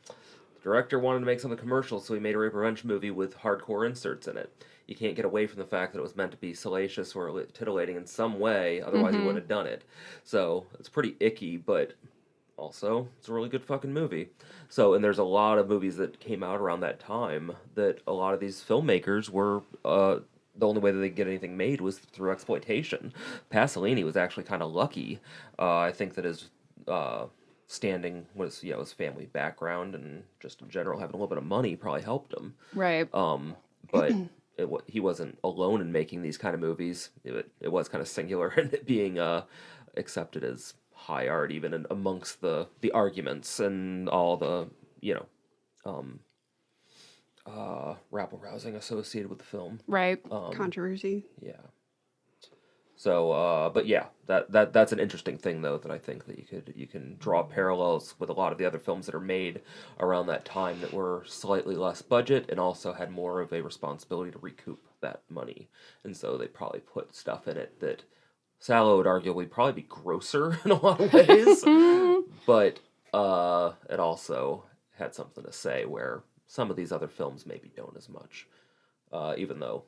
the director wanted to make something commercial, so he made a rape revenge movie with hardcore inserts in it. You can't get away from the fact that it was meant to be salacious or titillating in some way, otherwise he wouldn't have done it. So it's pretty icky, but also, it's a really good fucking movie. So, and there's a lot of movies that came out around that time that a lot of these filmmakers were, the only way that they could get anything made was through exploitation. Pasolini was actually kind of lucky. I think that his standing was, his family background and just in general having a little bit of money probably helped him. Right. But he wasn't alone in making these kind of movies. It was kind of singular in it being accepted as high art, even amongst the arguments and all the rabble-rousing associated with the film. Right. Controversy. Yeah. So, but yeah, that's an interesting thing though, that I think that you can draw parallels with a lot of the other films that are made around that time that were slightly less budget and also had more of a responsibility to recoup that money, and so they probably put stuff in it that Salò would arguably probably be grosser in a lot of ways, but it also had something to say where some of these other films maybe don't as much, even though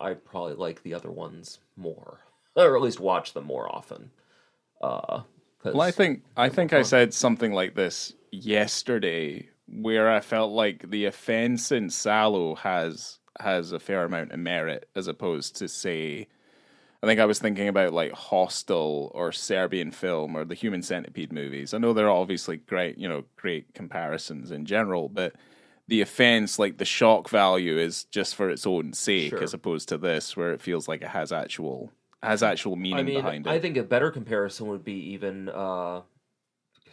I probably like the other ones more, or at least watch them more often. Well, I think I said something like this yesterday, where I felt like the offense in Salò has a fair amount of merit, as opposed to, say, I think I was thinking about like Hostel or Serbian Film or the Human Centipede movies. I know they're obviously great comparisons in general, but the offense, like the shock value, is just for its own sake, as opposed to this, where it feels like it has actual meaning behind it. I think a better comparison would be even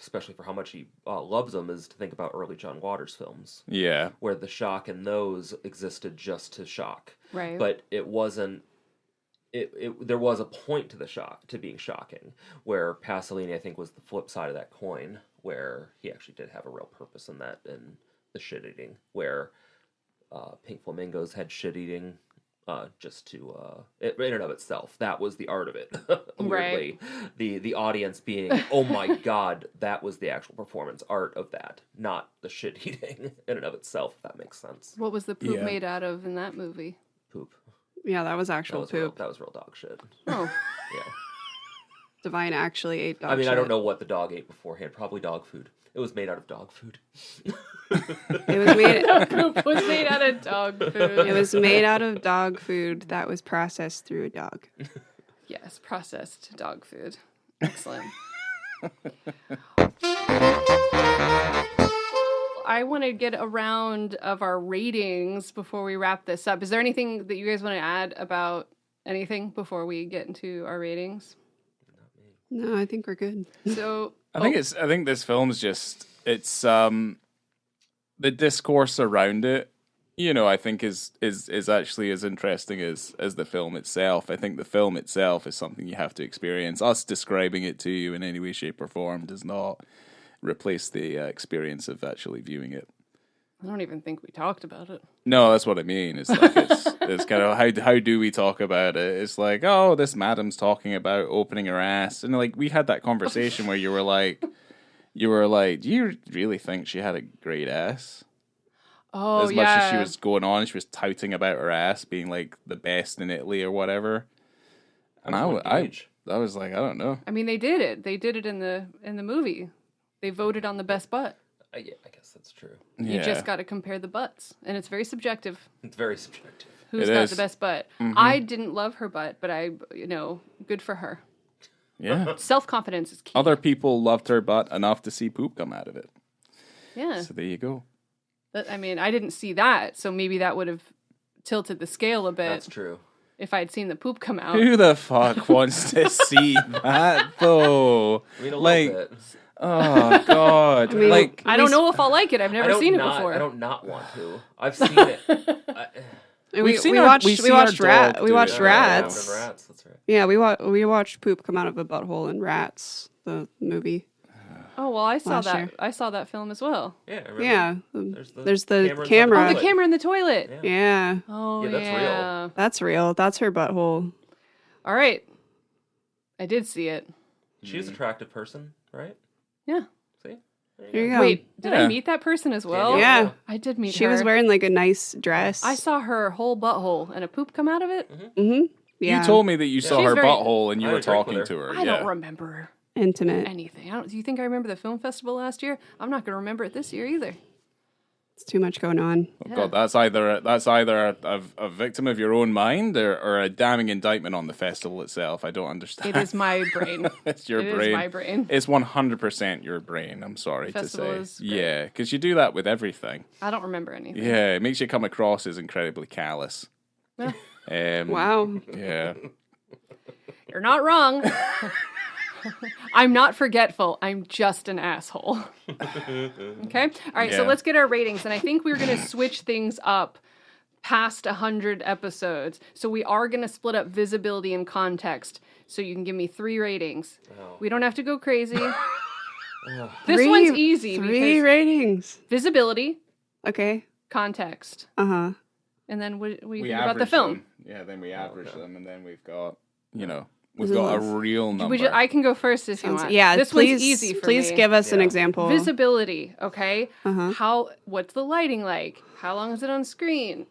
especially for how much he loves them, is to think about early John Waters films, Yeah. where the shock in those existed just to shock. Right. But it wasn't. There was a point to the shock, to being shocking, where Pasolini, I think, was the flip side of that coin, where he actually did have a real purpose in that, in the shit eating, where Pink Flamingos had shit eating just to in and of itself. That was the art of it. Weirdly, the audience being, oh my god, that was the actual performance art of that, not the shit eating in and of itself. If that makes sense. What was the poop made out of in that movie? Poop. Yeah, that was actual poop. That was real dog shit. Oh. Yeah. Divine actually ate dog I mean, shit. I don't know what the dog ate beforehand. Probably dog food. It was made out of dog food. It was made. Poop was made out of dog food. It was made out of dog food that was processed through a dog. Yes, processed dog food. Excellent. I want to get a round of our ratings before we wrap this up. Is there anything that you guys want to add about anything before we get into our ratings? No, I think we're good. So I think this film's just the discourse around it, I think is actually as interesting as the film itself. I think the film itself is something you have to experience. Us describing it to you in any way, shape, or form does not replace the experience of actually viewing it. I don't even think we talked about it. No, that's what I mean. It's like it's kind of how do we talk about it? It's like, oh, this madam's talking about opening her ass, and like we had that conversation where you were like, do you really think she had a great ass? Oh, as much as she was going on, she was touting about her ass being like the best in Italy or whatever. And I was like, I don't know. I mean, they did it. They did it in the movie. They voted on the best butt. Yeah, I guess that's true. You just got to compare the butts, and it's very subjective. It's very subjective. Who's got the best butt? Mm-hmm. I didn't love her butt, but good for her. Yeah. Self-confidence is key. Other people loved her butt enough to see poop come out of it. Yeah. So there you go. I mean, I didn't see that, so maybe that would have tilted the scale a bit. That's true. If I had seen the poop come out. Who the fuck wants to see that, though? I mean, a little bit. Oh, God. I mean, I don't know if I'll like it. I've never seen it before. I don't not want to. I've seen it. We watched Rats. Rats. That's right. Yeah, we watched poop come out of a butthole in Rats, the movie. Oh, well, I saw Last that. year. I saw that film as well. Yeah, I remember. Yeah, there's the camera. camera. Oh, the camera in the toilet. Yeah, Oh, Yeah, that's real. that's real. That's her butthole. All right. I did see it. She's an attractive person, right? Yeah. See? There you go. Wait, did Yeah. I meet that person as well? Yeah. I did meet her. She was wearing like a nice dress. I saw her whole butthole and a poop come out of it. Mm-hmm. Yeah. You told me that you saw She's her very- butthole and you I were had a drink talking with to her. I don't remember Intimate. anything. Do you think I remember the film festival last year? I'm not going to remember it this year either. It's too much going on. Oh, God, that's either a victim of your own mind or a damning indictment on the festival itself. I don't understand. It is my brain. It's your It brain. is my brain. It's 100% your brain. I'm sorry The to festival say. is great. Yeah, because you do that with everything. I don't remember anything. Yeah, it makes you come across as incredibly callous. Wow. Yeah. You're not wrong. I'm not forgetful. I'm just an asshole. Okay? All right, so Yeah. let's get our ratings. And I think we're going to switch things up past 100 episodes. So we are going to split up visibility and context. So you can give me 3 ratings. Oh. We don't have to go crazy. This one's easy. Three because ratings. visibility, Okay. context. Uh-huh. And then what do you We think about the average film? them. Yeah, then we average them, and then we've got, we've This got a is- real number. I can go first if you want. Yeah, This please, one's easy for please me. give us an Yeah. example. Visibility, okay? Uh-huh. What's the lighting like? How long is it on screen?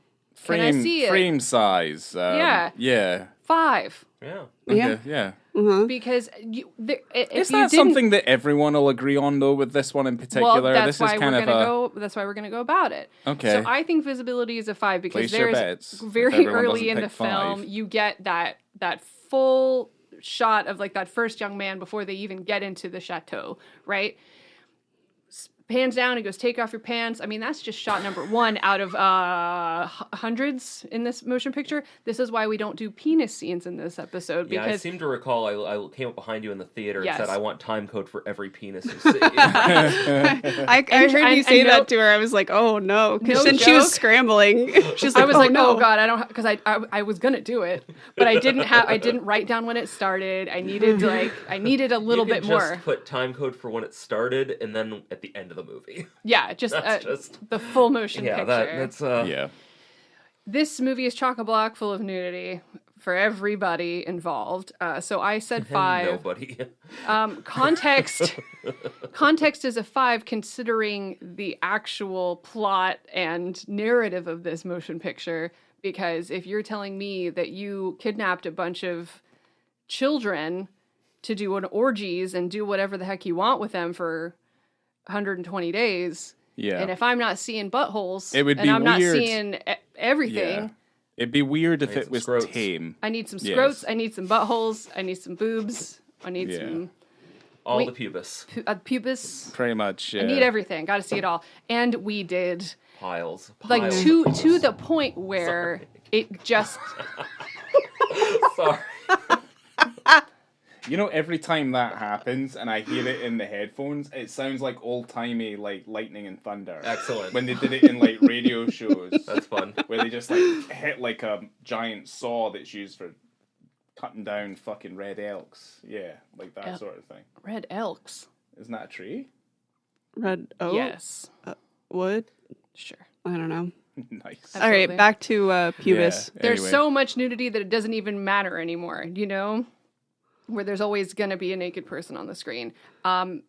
Can I see it? Frame size. Yeah. Yeah. 5. Yeah. Yeah. Okay, yeah. Uh-huh. Because if Is you that didn't, something that everyone will agree on, though, with this one in particular? well, that's this why is kind we're of gonna go. That's why we're gonna go about it. Okay. So I think visibility is a 5 because Place your there's bets. If very everyone early in doesn't the pick 5. film you get that full shot of like that first young man before they even get into the chateau, right? pans down and goes, take off your pants. I mean, that's just shot number 1 out of hundreds in this motion picture. This is why we don't do penis scenes in this episode. Yeah, Because I seem to recall I came up behind you in the theater Yes. and said, I want time code for every penis you see. I heard you say that to her. I was like, oh no, because No then she was joke. scrambling. She's like, I was oh, like, no. oh god, I don't, because I was gonna do it, but I didn't write down when it started. I needed a little you bit can more. just put time code for when it started and then at the end of the movie. Yeah, just, That's just the full motion yeah, picture. that's Yeah. This movie is chock-a-block full of nudity for everybody involved. So I said 5. nobody. Context is a 5 considering the actual plot and narrative of this motion picture, because if you're telling me that you kidnapped a bunch of children to do an orgies and do whatever the heck you want with them for 120 days, Yeah. and if I'm not seeing buttholes, It would and be I'm not weird. seeing everything, Yeah. It'd be weird if Need it some was scrotes. tame. I need some Yes. scrotes, I need some buttholes, I need some boobs, I need Yeah. some All Wait. the pubis. pubis. Pretty much. I need everything. Got to see it all, and we did. Piles. Like Piles to of to the point where it just Sorry. You know, every time that happens and I hear it in the headphones, it sounds like old-timey, like, lightning and thunder. Excellent. When they did it in, like, radio shows. That's fun. Where they just, like, hit, like, a giant saw that's used for cutting down fucking red elks. Yeah, like that sort of thing. red elks. Isn't that a tree? Red oak? Yes, Wood? sure. I don't know. Nice. All Absolutely. right, back to pubis. Yeah, There's anyway. so much nudity that it doesn't even matter anymore. You know, where there's always going to be a naked person on the screen. And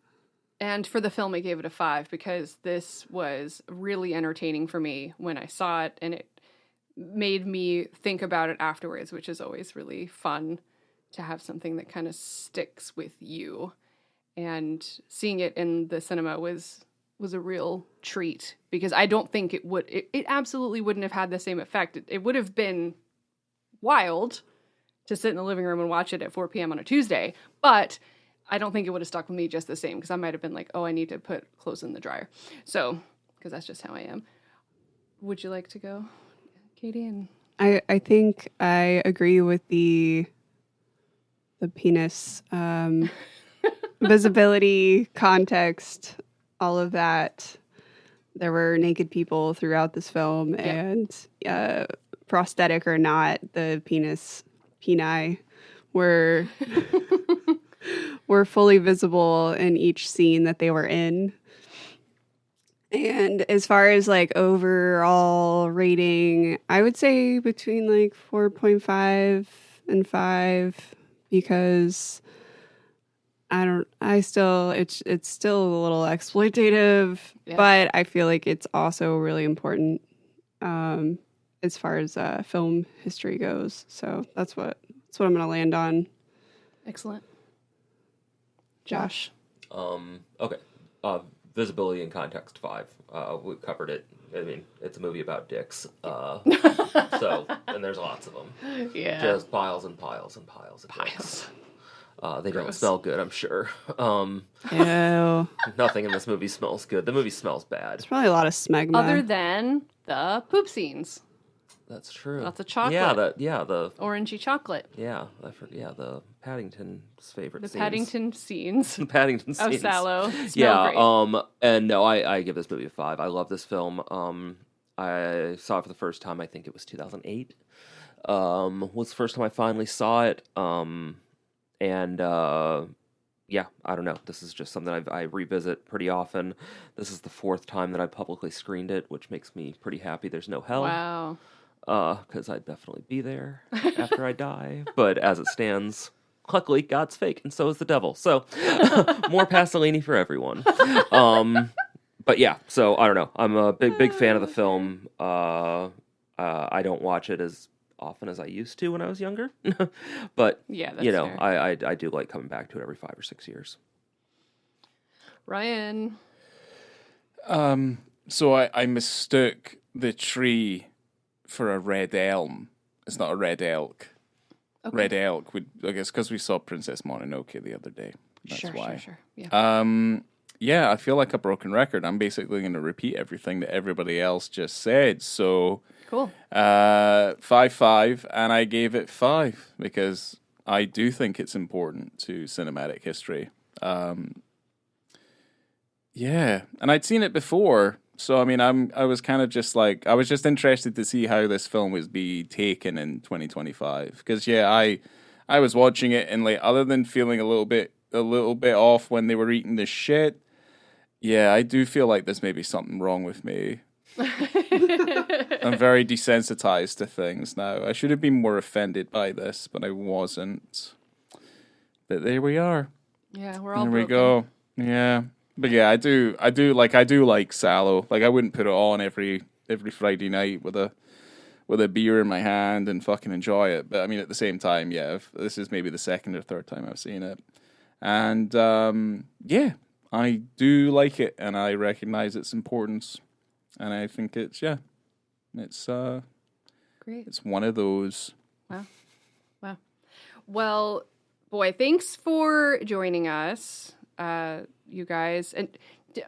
for the film, I gave it a 5 because this was really entertaining for me when I saw it, and it made me think about it afterwards, which is always really fun to have something that kind of sticks with you. And seeing it in the cinema was a real treat, because I don't think it absolutely wouldn't have had the same effect. It would have been wild to sit in the living room and watch it at 4 p.m. on a Tuesday, but I don't think it would have stuck with me just the same, because I might have been like, oh, I need to put clothes in the dryer. So, because that's just how I am. Would you like to go, Katie? And I think I agree with the penis visibility, context, all of that. There were naked people throughout this film, and prosthetic or not, the peni were were fully visible in each scene that they were in. And as far as like overall rating, I would say between like 4.5 and 5, because it's still a little exploitative, but I feel like it's also really important as far as film history goes. So that's what I'm going to land on. excellent. Josh. Okay. Visibility and context 5. We covered it. I mean, it's a movie about dicks. So, and there's lots of them. Yeah. Just piles and piles and piles of dicks. They don't smell good, I'm sure. Ew. Nothing in this movie smells good. The movie smells bad. There's probably a lot of smegma. Other than the poop scenes. That's true. Lots of chocolate. The Orangey chocolate. the Paddington's favorite The scenes. Paddington scenes The Paddington of scenes. Salò. Smell Yeah, great. and no, I give this movie a 5. I love this film. I saw it for the first time, I think it was 2008. Was the first time I finally saw it. And yeah, I don't know. This is just something I revisit pretty often. This is the 4th time that I publicly screened it, which makes me pretty happy. There's no hell. Wow. Because I'd definitely be there after I die. But as it stands, luckily, God's fake, and so is the devil. So, more Pasolini for everyone. But yeah, so I don't know. I'm a big fan of the film. I don't watch it as often as I used to when I was younger. But, Yeah, that's you know, fair. I do like coming back to it every 5 or 6 years. Ryan. So I mistook the tree for a red elm. It's not a red elk. Okay. Red elk would, I guess, because we saw Princess Mononoke the other day. That's Sure, why. sure. Yeah. yeah, I feel like a broken record. I'm basically going to repeat everything that everybody else just said. So, Cool. 5-5, and I gave it 5 because I do think it's important to cinematic history. Yeah, and I'd seen it before, so I mean, I was kind of just like, I was just interested to see how this film was be taken in 2025 because I was watching it and like, other than feeling a little bit off when they were eating the shit, yeah, I do feel like there's maybe something wrong with me. I'm very desensitized to things now. I should have been more offended by this, but I wasn't. But there we are. Yeah, we're all There we broken. go. Yeah. But yeah, I do like Salò. Like I wouldn't put it on every Friday night with a beer in my hand and fucking enjoy it. But I mean, at the same time, yeah, if this is maybe the second or third time I've seen it, and yeah, I do like it, and I recognize its importance, and I think it's great. it's one of those. Wow. Well, boy, thanks for joining us, you guys. And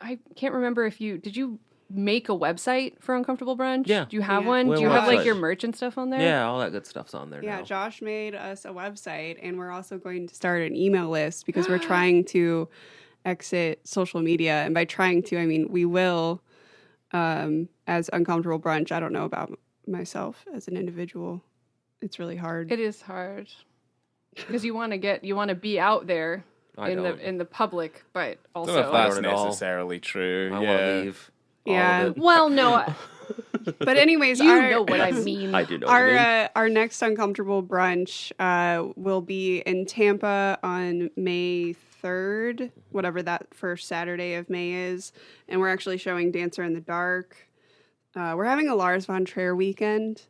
I can't remember if did you make a website for Uncomfortable Brunch? Yeah. Do you have Yeah. one? We Do you have have a like website. your merch and stuff on there? Yeah, all that good stuff's on there Yeah, now. Josh made us a website, and we're also going to start an email list because we're trying to exit social media. And by trying to, I mean we will, as Uncomfortable Brunch. I don't know about myself as an individual. It's really hard. It is hard because you want to be out there I in don't. the public, but I don't know also if that's don't at all. necessarily true. I want yeah. to leave. all of Yeah. it. well, no, But anyways, you our, know what I mean. I do know what I mean. Our next Uncomfortable Brunch will be in Tampa on May 3rd, whatever that first Saturday of May is. And we're actually showing Dancer in the Dark. We're having a Lars von Trier weekend.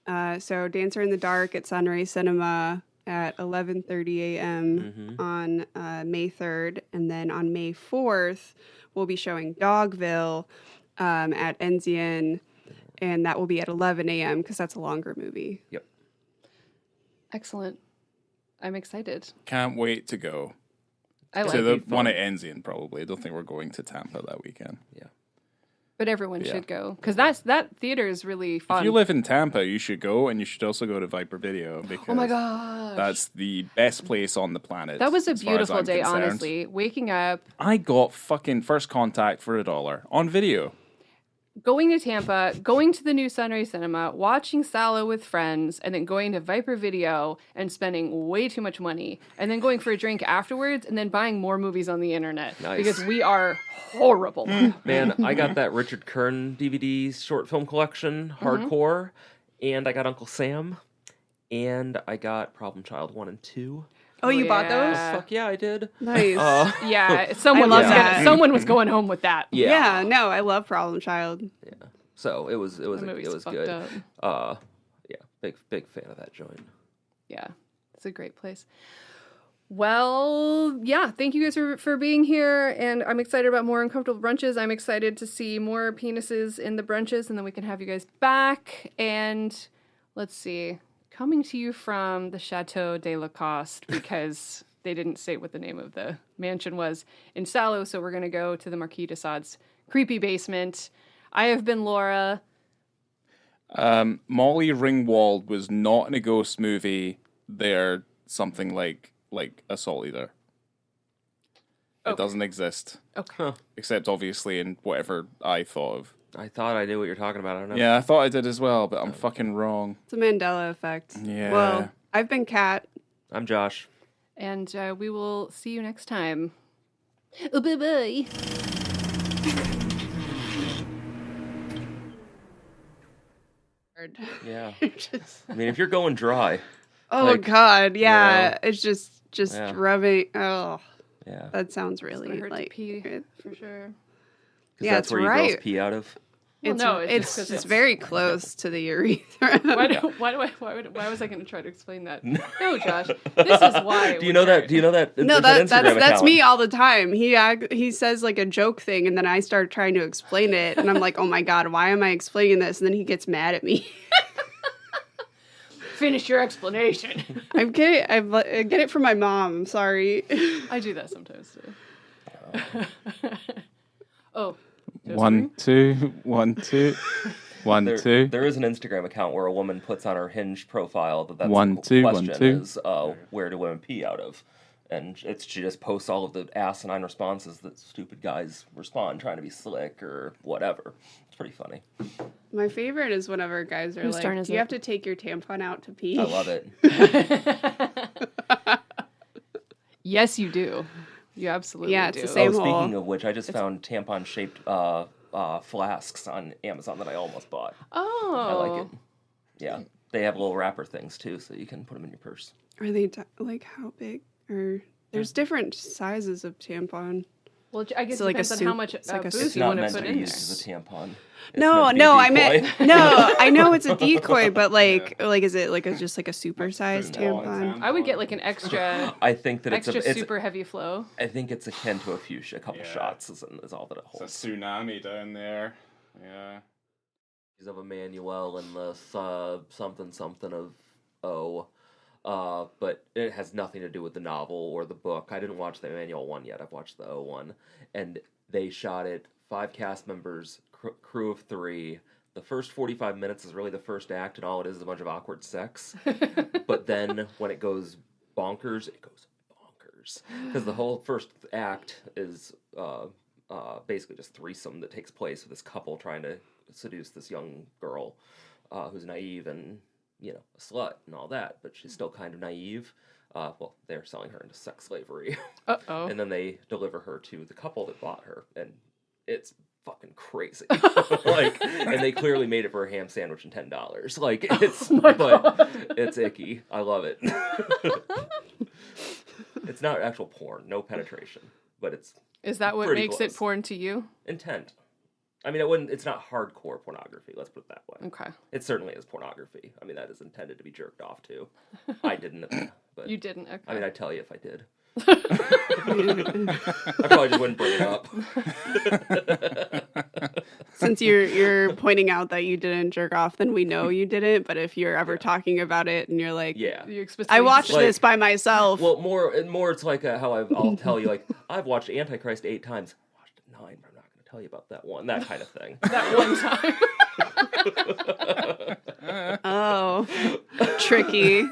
So Dancer in the Dark at Sunray Cinema at 11:30 a.m. on May 3rd. And then on May 4th, we'll be showing Dogville at Enzian. And that will be at 11 a.m. because that's a longer movie. Yep. Excellent. I'm excited. Can't wait to go. I like To the it, one at Enzian, probably. I don't think we're going to Tampa that weekend. but everyone Yeah. should go because that theater is really fun. If you live in Tampa, you should go, and you should also go to Viper Video because Oh my gosh. that's the best place on the planet. That was a as far as beautiful I'm day, concerned. honestly. Waking up, I got fucking First Contact for $1 on video. going to Tampa, going to the new Sunray Cinema, watching Salò with friends, and then going to Viper Video and spending way too much money, and then going for a drink afterwards, and then buying more movies on the internet. Nice. Because we are horrible. Man, I got that Richard Kern DVD short film collection, hardcore, and I got Uncle Sam, and I got Problem Child 1 and 2. Oh, you bought those? Yeah. Fuck yeah, I did. Nice. Yeah, someone love was that. someone was going home with that. Yeah, no, I love Problem Child. Yeah. So it was The movie's fucked good. up. Yeah, big fan of that joint. Yeah, it's a great place. Well, yeah, thank you guys for being here, and I'm excited about more Uncomfortable Brunches. I'm excited to see more penises in the brunches, and then we can have you guys back. And let's see, coming to you from the Chateau de la Coste, because they didn't say what the name of the mansion was in Salò, so we're going to go to the Marquis de Sade's creepy basement. I have been Laura. Molly Ringwald was not in a ghost movie. They're something like a Soul Eater. It Okay. doesn't exist. Okay. Huh. Except obviously in whatever I thought of. I thought I knew what you're talking about. I don't know. Yeah, I thought I did as well, but I'm fucking wrong. It's a Mandela effect. Yeah. Well, I've been Kat. I'm Josh. And we will see you next time. Oh, bye-bye. Yeah. Just- I mean, if you're going dry, oh Like, God, yeah. know. It's just Yeah. rubbing. Oh, yeah. that sounds It's really gonna hurt like. to pee, for sure. 'Cause Yeah, that's it's where you right. girls pee out of. Well, It's, no, it's just it's 'cause just it's- very close to the urethra. Why was I going to try to explain that? No, Josh. This is why. Do you know that? Do you know that? No, there's an Instagram that's account. me all the time. He says like a joke thing, and then I start trying to explain it, and I'm like, oh my God, why am I explaining this? And then he gets mad at me. Finish your explanation. I get it from my mom. I'm sorry. I do that sometimes too. Oh. 1, 2, 1, 2, 1, 2. There is an Instagram account where a woman puts on her Hinge profile that's 1, the 2, 1, question 2. is, where do women pee out of? And she just posts all of the asinine responses that stupid guys respond, trying to be slick or whatever. It's pretty funny. My favorite is whenever guys are Whose turn like, is "Do you it? have to take your tampon out to pee?" I love it. Yes, you do. You absolutely Yeah, do. it's the same Speaking hole. of which, I just found tampon-shaped flasks on Amazon that I almost bought. Oh. I like it. Yeah. They have little wrapper things, too, so you can put them in your purse. Are they like how big? Or there's different sizes of tampon. Well, I guess So it like a depends on soup- how much it's like a booze soup. It's you not want to meant put to in be there. used as a tampon. It's No, meant to be a no, I decoy. meant no. I know it's a decoy, but like is it like just like a supersized tampon? I would get like an extra I think that extra it's super heavy flow. I think it's akin to a fuchsia. A couple shots is all that it It's a holds. tsunami down there. Yeah. Of Emmanuel and the something of O. But it has nothing to do with the novel or the book. I didn't watch the Emmanuel one yet. I've watched the O one. And they shot it, 5 cast members, crew of 3. The first 45 minutes is really the first act, and all it is a bunch of awkward sex. But then when it goes bonkers, it goes bonkers. Because the whole first act is basically just threesome that takes place with this couple trying to seduce this young girl who's naive and, a slut and all that, but she's still kind of naive. Well, they're selling her into sex slavery. Uh-oh. And then they deliver her to the couple that bought her, and it's fucking crazy. And they clearly made it for a ham sandwich and $10. Like, it's, it's icky. I love it. It's not actual porn, no penetration, but it's Is that what pretty makes close. it porn to you? Intent. I mean, it's not hardcore pornography, let's put it that way. Okay. It certainly is pornography. I mean, that is intended to be jerked off to. I didn't, but You didn't. Okay. I mean, I'd tell you if I did. I probably just wouldn't bring it up. Since you're pointing out that you didn't jerk off, then we know you didn't. But if you're ever talking about it and you're like, Yeah. You I watched Like- this by myself. Well, more it's like how I'll tell you, like, I've watched Antichrist 8 times. I watched it 9, but I'm not going to tell you about that one. That kind of thing. that one time. Oh, tricky.